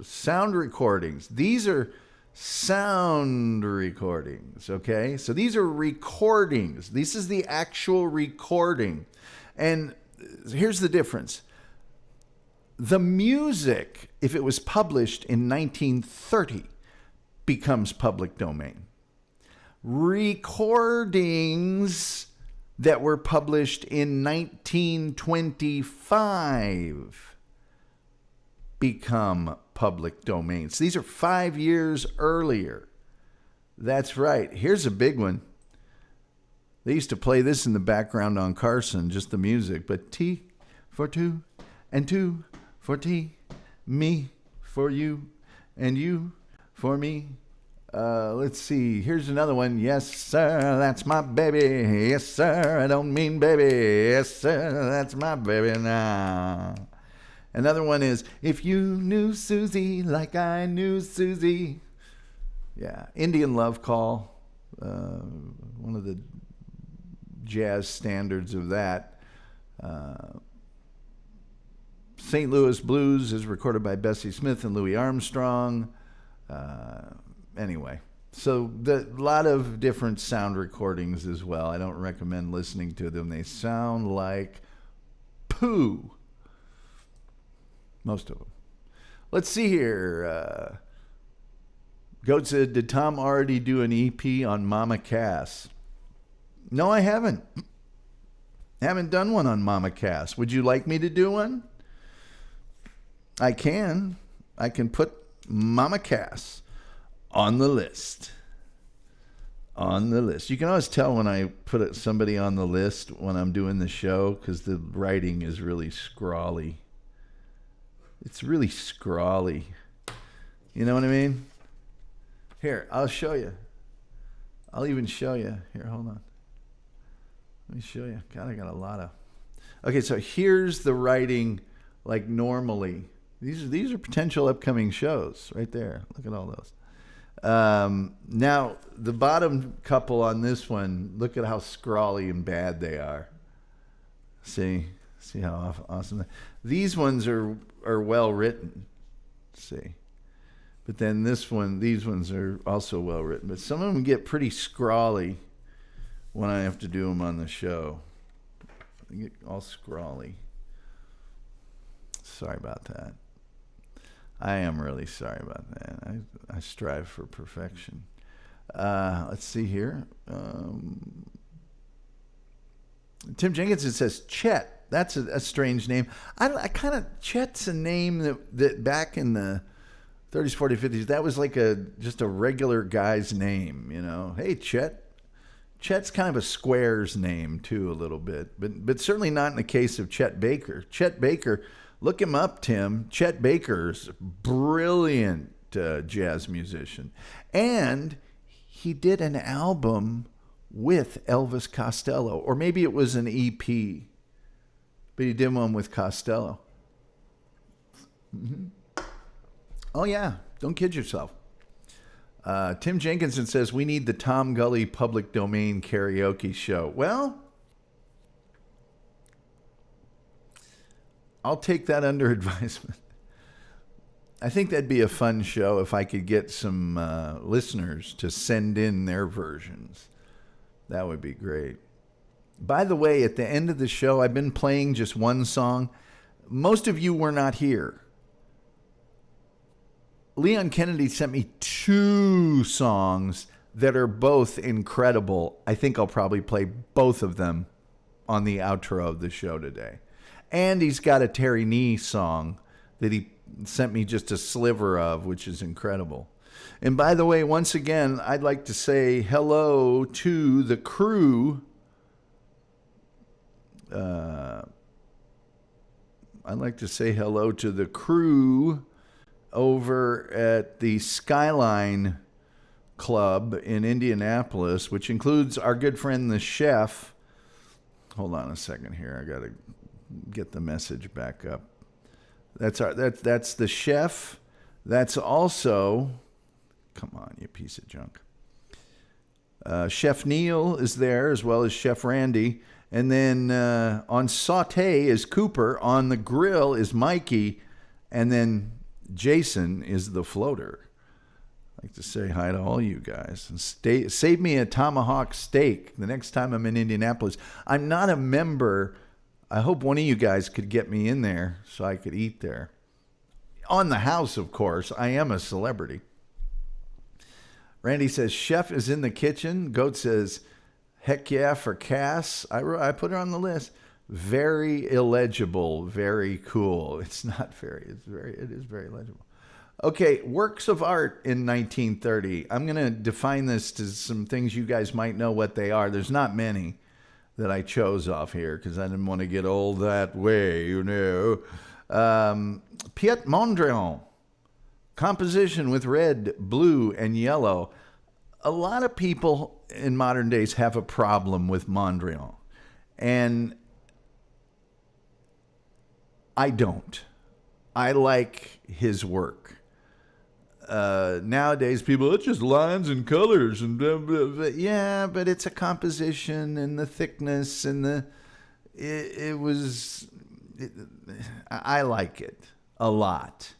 Sound recordings. These are sound recordings, okay? So these are recordings. This is the actual recording. And here's the difference. The music, if it was published in 1930, becomes public domain. Recordings that were published in 1925 become public domains. These are 5 years earlier. That's right. Here's a big one. They used to play this in the background on Carson, just the music. But T for two, and two for T, me for you, and you for me. Let's see. Here's another one. Yes, sir, that's my baby. Yes, sir, I don't mean baby. Yes, sir, that's my baby now. Another one is, if you knew Susie like I knew Susie. Yeah, Indian Love Call, one of the jazz standards of that. St. Louis Blues is recorded by Bessie Smith and Louis Armstrong. Anyway, so a lot of different sound recordings as well. I don't recommend listening to them. They sound like poo. Most of them. Let's see here. Goat said, did Tom already do an EP on Mama Cass? No, I haven't. Haven't done one on Mama Cass. Would you like me to do one? I can. I can put Mama Cass on the list. On the list. You can always tell when I put somebody on the list when I'm doing the show because the writing is really scrawly. It's really scrawly. You know what I mean? Here, I'll show you. I'll even show you. Here, hold on. Let me show you. God, I got a lot of... Okay, so here's the writing like normally. These are potential upcoming shows right there. Look at all those. Now, the bottom couple on this one, look at how scrawly and bad they are. See how awesome. These ones are well written. See. But then these ones are also well written. But some of them get pretty scrawly when I have to do them on the show. They get all scrawly. Sorry about that. I am really sorry about that. I strive for perfection. Let's see here. Tim Jenkinson says Chet. That's a strange name. Chet's a name that back in the 30s, 40s, 50s, that was like just a regular guy's name, you know. Hey, Chet. Chet's kind of a square's name too, a little bit, but certainly not in the case of Chet Baker. Chet Baker, look him up, Tim. Chet Baker's brilliant jazz musician, and he did an album with Elvis Costello, or maybe it was an EP, but he did one with Costello. Mm-hmm. Oh yeah, don't kid yourself. Tim Jenkinson says, we need the Tom Gulley public domain karaoke show. Well, I'll take that under advisement. I think that'd be a fun show if I could get some listeners to send in their versions. That would be great. By the way, at the end of the show, I've been playing just one song. Most of you were not here. Leon Kennedy sent me 2 songs that are both incredible. I think I'll probably play both of them on the outro of the show today. And he's got a Terry Nee song that he sent me just a sliver of, which is incredible. And by the way, once again, I'd like to say hello to the crew. I'd like to say hello to the crew over at the Skyline Club in Indianapolis, which includes our good friend, the chef. Hold on a second here. I got to get the message back up. That's the chef. That's also, come on, you piece of junk. Chef Neil is there, as well as Chef Randy. And then on saute is Cooper. On the grill is Mikey. And then Jason is the floater. I'd like to say hi to all you guys. And save me a tomahawk steak the next time I'm in Indianapolis. I'm not a member. I hope one of you guys could get me in there so I could eat there. On the house, of course. I am a celebrity. Randy says, chef is in the kitchen. Goat says, heck yeah for Cass. I put her on the list. Very illegible, very cool. It is very legible. Okay, works of art in 1930. I'm going to define this to some things you guys might know what they are. There's not many that I chose off here because I didn't want to get old that way, you know. Piet Mondrian, composition with red, blue, and yellow. A lot of people in modern days have a problem with Mondrian, and I don't. I like his work. Nowadays, people, it's just lines and colors and blah, blah, blah. Yeah, but it's a composition and the thickness and I like it a lot.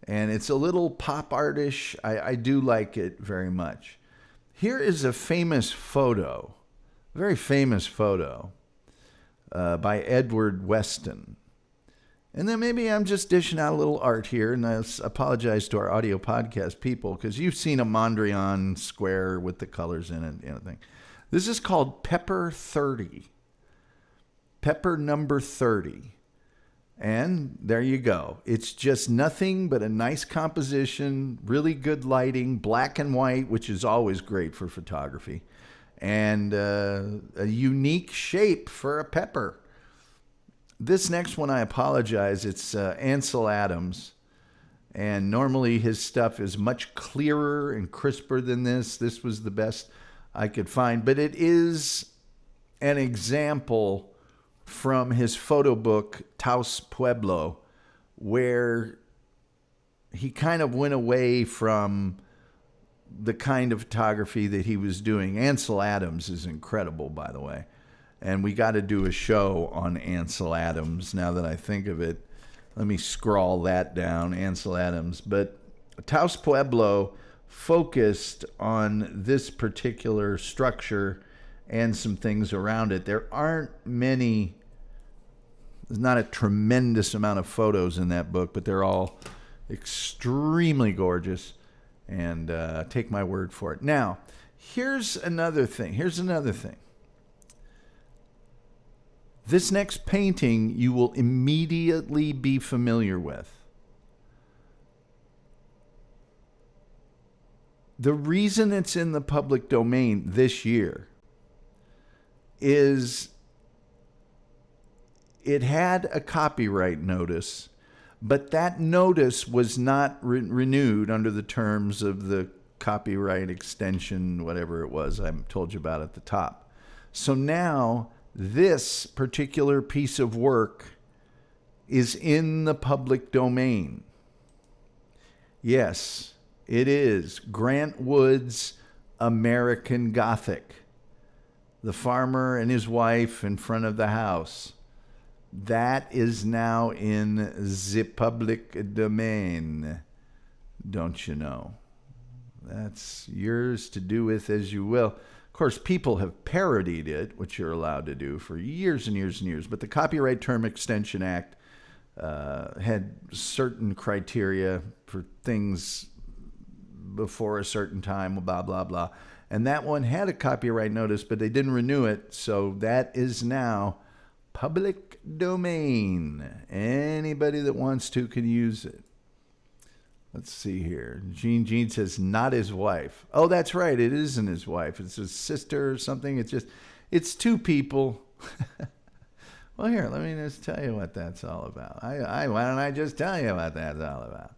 And it's a little pop artish. I do like it very much. Here is a famous photo, very famous photo by Edward Weston. And then maybe I'm just dishing out a little art here, and I apologize to our audio podcast people because you've seen a Mondrian square with the colors in it, thing. This is called Pepper 30. Pepper number 30. And there you go. It's just nothing but a nice composition, really good lighting, black and white, which is always great for photography, and a unique shape for a pepper. This next one, I apologize. It's Ansel Adams. And normally his stuff is much clearer and crisper than this. This was the best I could find. But it is an example from his photo book, Taos Pueblo, where he kind of went away from the kind of photography that he was doing. Ansel Adams is incredible, by the way. And we got to do a show on Ansel Adams now that I think of it. Let me scroll that down, Ansel Adams. But Taos Pueblo focused on this particular structure and some things around it. There aren't many, there's not a tremendous amount of photos in that book, but they're all extremely gorgeous. And take my word for it. Now, here's another thing. This next painting you will immediately be familiar with. The reason it's in the public domain this year is it had a copyright notice, but that notice was not renewed under the terms of the copyright extension, whatever it was I told you about at the top. So now this particular piece of work is in the public domain. Yes, it is Grant Wood's American Gothic. The farmer and his wife in front of the house. That is now in the public domain. Don't you know? That's yours to do with as you will. Of course, people have parodied it, which you're allowed to do for years and years and years. But the Copyright Term Extension Act had certain criteria for things before a certain time, blah, blah, blah. And that one had a copyright notice, but they didn't renew it. So that is now public domain. Anybody that wants to can use it. Let's see here. Gene says, not his wife. Oh, that's right. It isn't his wife. It's his sister or something. It's two people. Well, here, let me just tell you what that's all about. Why don't I just tell you what that's all about?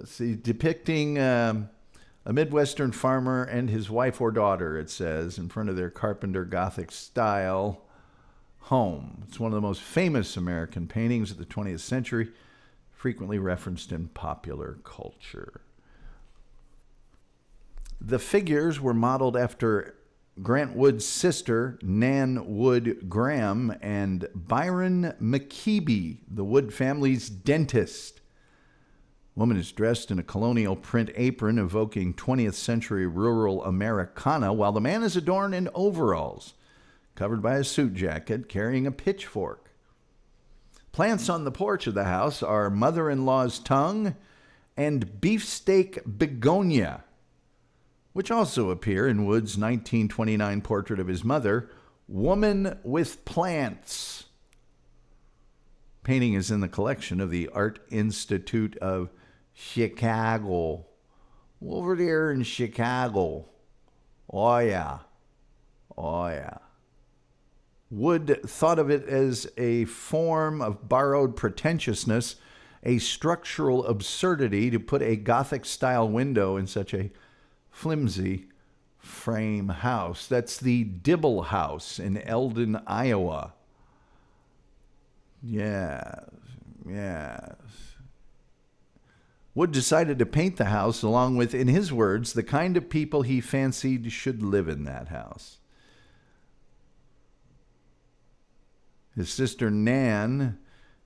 See, depicting a Midwestern farmer and his wife or daughter, it says, in front of their Carpenter Gothic style home. It's one of the most famous American paintings of the 20th century, frequently referenced in popular culture. The figures were modeled after Grant Wood's sister, Nan Wood Graham, and Byron McKeeby, the Wood family's dentist. Woman is dressed in a colonial print apron evoking 20th century rural Americana, while the man is adorned in overalls, covered by a suit jacket, carrying a pitchfork. Plants on the porch of the house are mother-in-law's tongue and beefsteak begonia, which also appear in Wood's 1929 portrait of his mother, Woman with Plants. Painting is in the collection of the Art Institute of Chicago. Over there in Chicago. Oh, yeah. Wood thought of it as a form of borrowed pretentiousness, a structural absurdity to put a Gothic-style window in such a flimsy frame house. That's the Dibble House in Eldon, Iowa. Yes. Wood decided to paint the house along with, in his words, the kind of people he fancied should live in that house. His sister Nan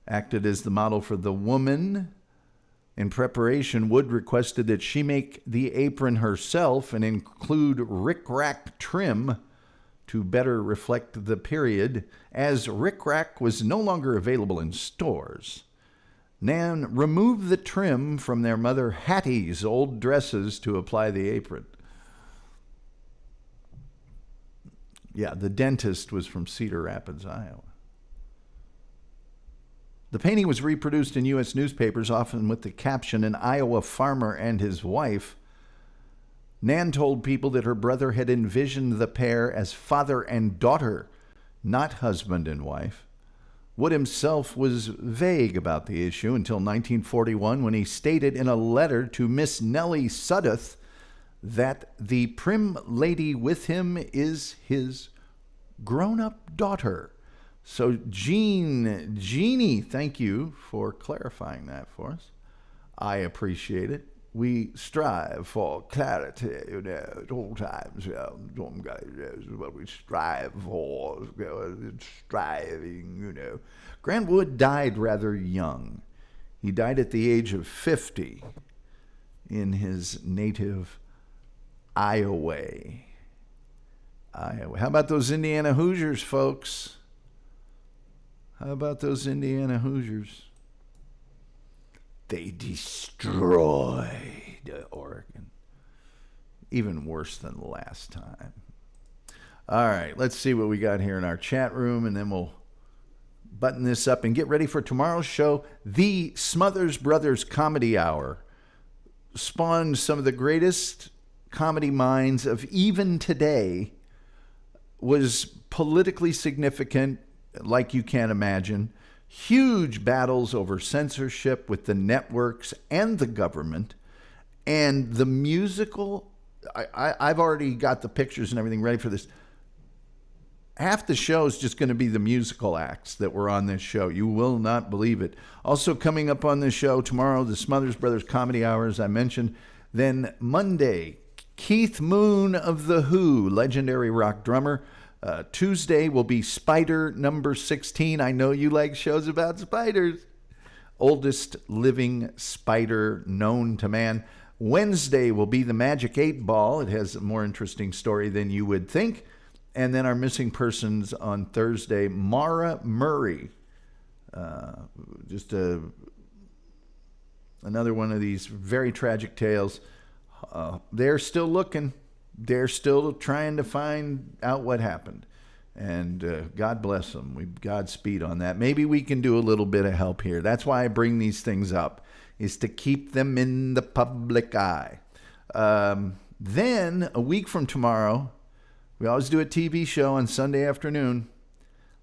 acted as the model for the woman. In preparation, Wood requested that she make the apron herself and include rickrack trim to better reflect the period, as rickrack was no longer available in stores. Nan removed the trim from their mother Hattie's old dresses to apply the apron. Yeah, the dentist was from Cedar Rapids, Iowa. The painting was reproduced in U.S. newspapers, often with the caption, "An Iowa farmer and his wife." Nan told people that her brother had envisioned the pair as father and daughter, not husband and wife. Wood himself was vague about the issue until 1941, when he stated in a letter to Miss Nellie Sudduth that the prim lady with him is his grown-up daughter. So Jeannie, thank you for clarifying that for us. I appreciate it. We strive for clarity, at all times. Tom Gulley knows what we strive for. Striving, Grant Wood died rather young. He died at the age of 50 in his native Iowa. How about those Indiana Hoosiers, folks? How about those Indiana Hoosiers? They destroyed Oregon. Even worse than the last time. All right, let's see what we got here in our chat room, and then we'll button this up and get ready for tomorrow's show. The Smothers Brothers Comedy Hour spawned some of the greatest comedy minds of even today, was politically significant, like you can't imagine. Huge battles over censorship with the networks and the government. And the musical, I've already got the pictures and everything ready for this. Half the show is just going to be the musical acts that were on this show. You will not believe it. Also coming up on this show tomorrow, the Smothers Brothers Comedy Hour, as I mentioned. Then Monday, Keith Moon of The Who, legendary rock drummer. Tuesday will be Spider number 16. I know you like shows about spiders. Oldest living spider known to man. Wednesday will be the Magic 8 Ball. It has a more interesting story than you would think. And then our missing persons on Thursday, Mara Murray. Another one of these very tragic tales. they're still looking. They're still trying to find out what happened. And God bless them. We've Godspeed on that. Maybe we can do a little bit of help here. That's why I bring these things up, is to keep them in the public eye. Then, a week from tomorrow, we always do a TV show on Sunday afternoon.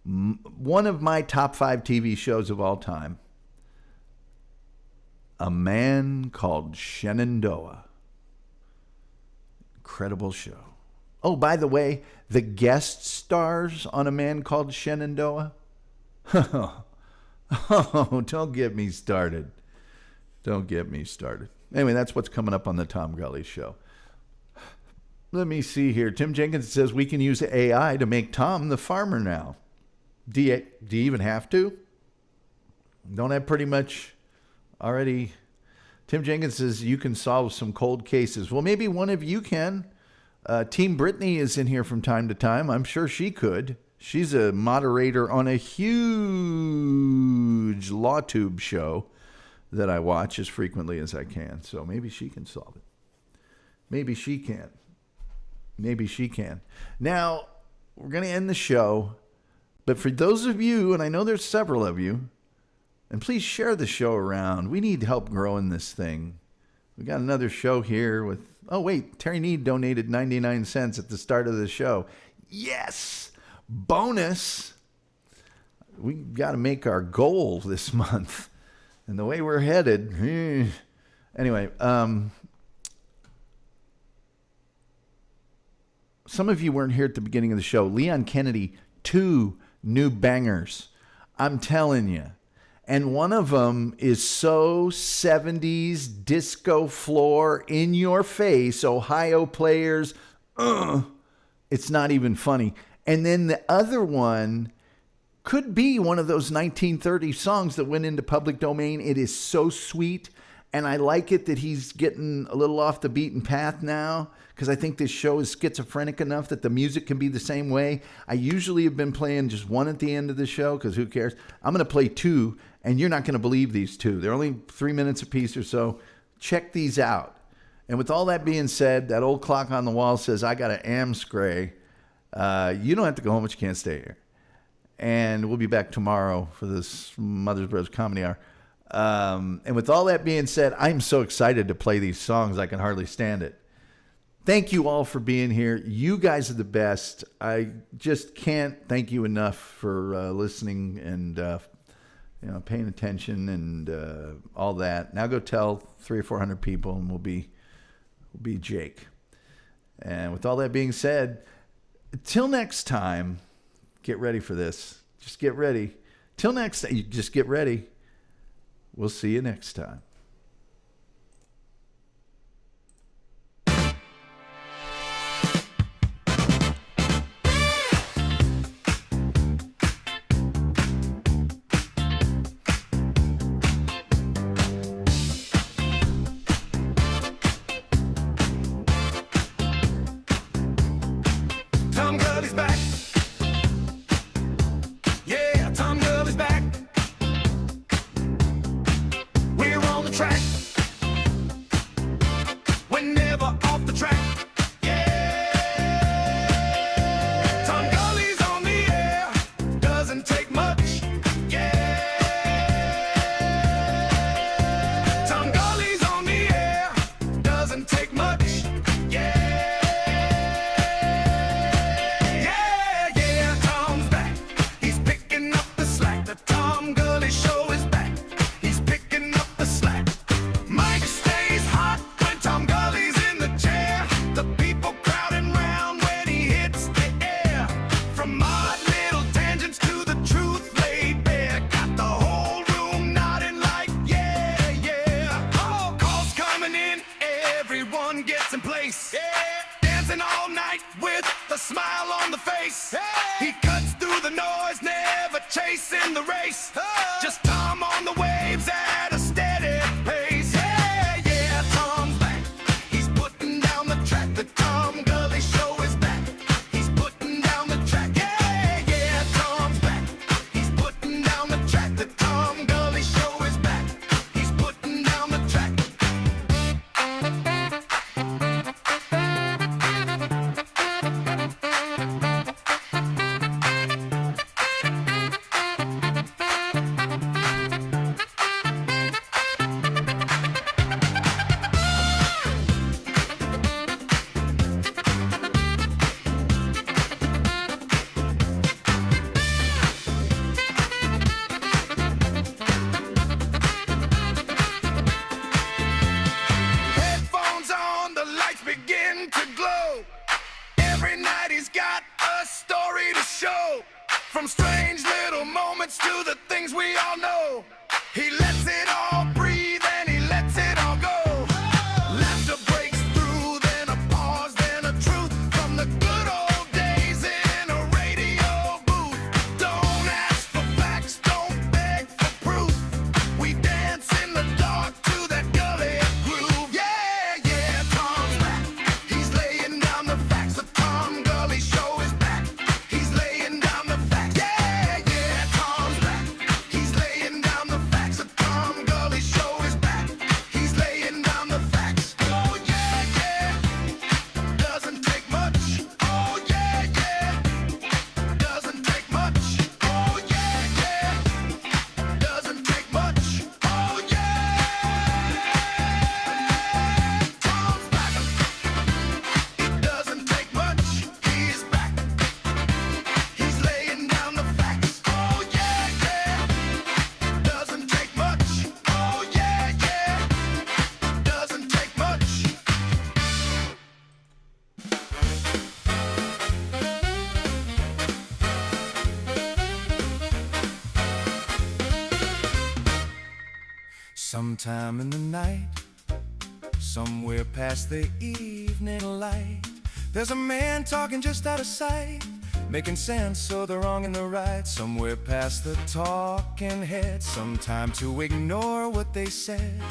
One of my top 5 TV shows of all time. A Man Called Shenandoah. Incredible show. Oh, by the way, the guest stars on A Man Called Shenandoah. Oh, don't get me started. Don't get me started. Anyway, that's what's coming up on the Tom Gulley Show. Let me see here. Tim Jenkins says we can use AI to make Tom the farmer now. Do you even have to? Don't I pretty much already? Tim Jenkins says you can solve some cold cases. Well, maybe one of you can. Team Brittany is in here from time to time. I'm sure she could. She's a moderator on a huge LawTube show that I watch as frequently as I can. So maybe she can solve it. Maybe she can. Maybe she can. Now, we're going to end the show. But for those of you, and I know there's several of you, and please share the show around. We need help growing this thing. We got another show here with, oh wait, Terry Need donated 99 cents at the start of the show. Yes! Bonus! We got to make our goal this month. And the way we're headed, anyway, some of you weren't here at the beginning of the show. Leon Kennedy, 2 new bangers. I'm telling you. And one of them is so 70s disco floor in your face, Ohio players. It's not even funny. And then the other one could be one of those 1930 songs that went into public domain. It is so sweet. And I like it that he's getting a little off the beaten path now, because I think this show is schizophrenic enough that the music can be the same way. I usually have been playing just one at the end of the show, because who cares? I'm going to play 2, and you're not going to believe these 2. They're only 3 minutes apiece or so. Check these out. And with all that being said, that old clock on the wall says, I got an Amscray. You don't have to go home, but you can't stay here. And we'll be back tomorrow for this Mother's Brothers Comedy Hour. And with all that being said, I'm so excited to play these songs, I can hardly stand it. Thank you all for being here. You guys are the best. I just can't thank you enough for listening and paying attention and all that. Now go tell 300 or 400 people, and we'll be Jake. And with all that being said, till next time, get ready for this. Just get ready. Till next time, just get ready. We'll see you next time. Tom Gulley's back. Yeah, Tom Gulley's back. We're on the track. We're never off the track. Yeah. Tom Gulley's on the air. Doesn't take much. Yeah. Tom Gulley's on the air. Doesn't take much. Yeah. Yeah, Tom's back. He's picking up the slack. The Tom Gulley Show is back. He's picking up the slack. Mike stays hot when Tom Gulley's in the chair. The people crowding round when he hits the air. From odd little tangents to the truth laid bare. Got the whole room nodding like, yeah, yeah. All calls coming in, everyone gets in place. Yeah. Dancing all night with a smile on the face. Hey. He cuts through the noise, never chasing the race. Just Tom on the waves at a steady pace. Yeah, yeah, Tom's back. He's putting down the track. The Tom Gulley Show is back. He's putting down the track. Yeah, yeah, Tom's back. He's putting down the track. The Tom Gulley Show is back. He's putting down the track. moments to the things we all know. He lets it all breathe and he lets it all go. Laughter breaks through, then a pause, then a truth from the good old days in a radio booth. Don't ask for facts, don't beg for proof. We dance in the dark to that gully groove. Yeah, yeah, Tom's back. He's laying down the facts. The Tom Gulley Show is back. He's laying down the facts. Yeah, yeah, Tom's back. He's laying down the facts. The Tom Gulley Show is back. He's laying down the facts. Oh yeah, yeah. Doesn't take much. Oh yeah, yeah. Doesn't take much. Oh yeah, yeah. Doesn't take much. Oh yeah. Tom's back. It doesn't take much. He's back. He's laying down the facts. Oh yeah, yeah. Doesn't take much. Oh yeah, yeah. Doesn't take much. Sometime in the night, somewhere past the evening light, there's a man talking just out of sight, making sense so the wrong and the right. Somewhere past the talking head, some time to ignore what they said.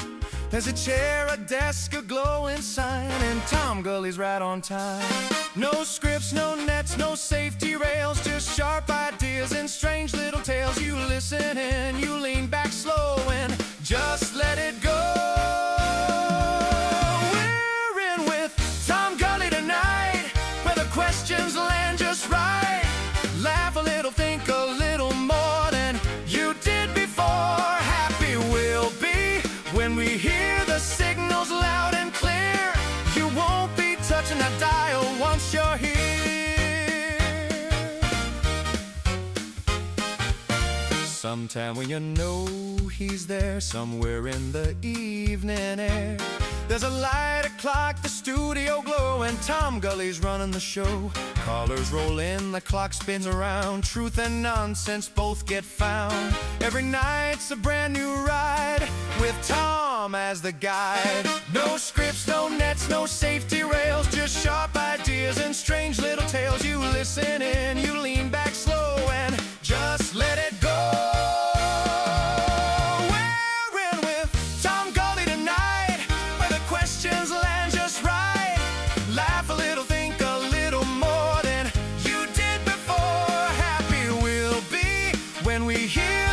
There's a chair, a desk, a glowing sign, and Tom Gulley's right on time. No scripts, no nets, no safety rails, just sharp ideas and strange little tales. You listen and you lean back slow and just let it go. We're in with Tom Gulley tonight, where the questions land just right. Laugh a little, think a little more than you did before. Happy we'll be when we hear the signals loud and clear. You won't be touching that dial once you're here. Sometime when you know he's there, somewhere in the evening air, there's a light, a clock, the studio glow, and Tom Gulley's running the show. Callers roll in, the clock spins around, truth and nonsense both get found. Every night's a brand new ride, with Tom as the guide. No scripts, no nets, no safety rails, just sharp ideas and strange little tales. You listen in, you lean back slow and just let it go. We're in with Tom Gulley tonight, where the questions land just right. Laugh a little, think a little more than you did before. Happy we'll be when we hear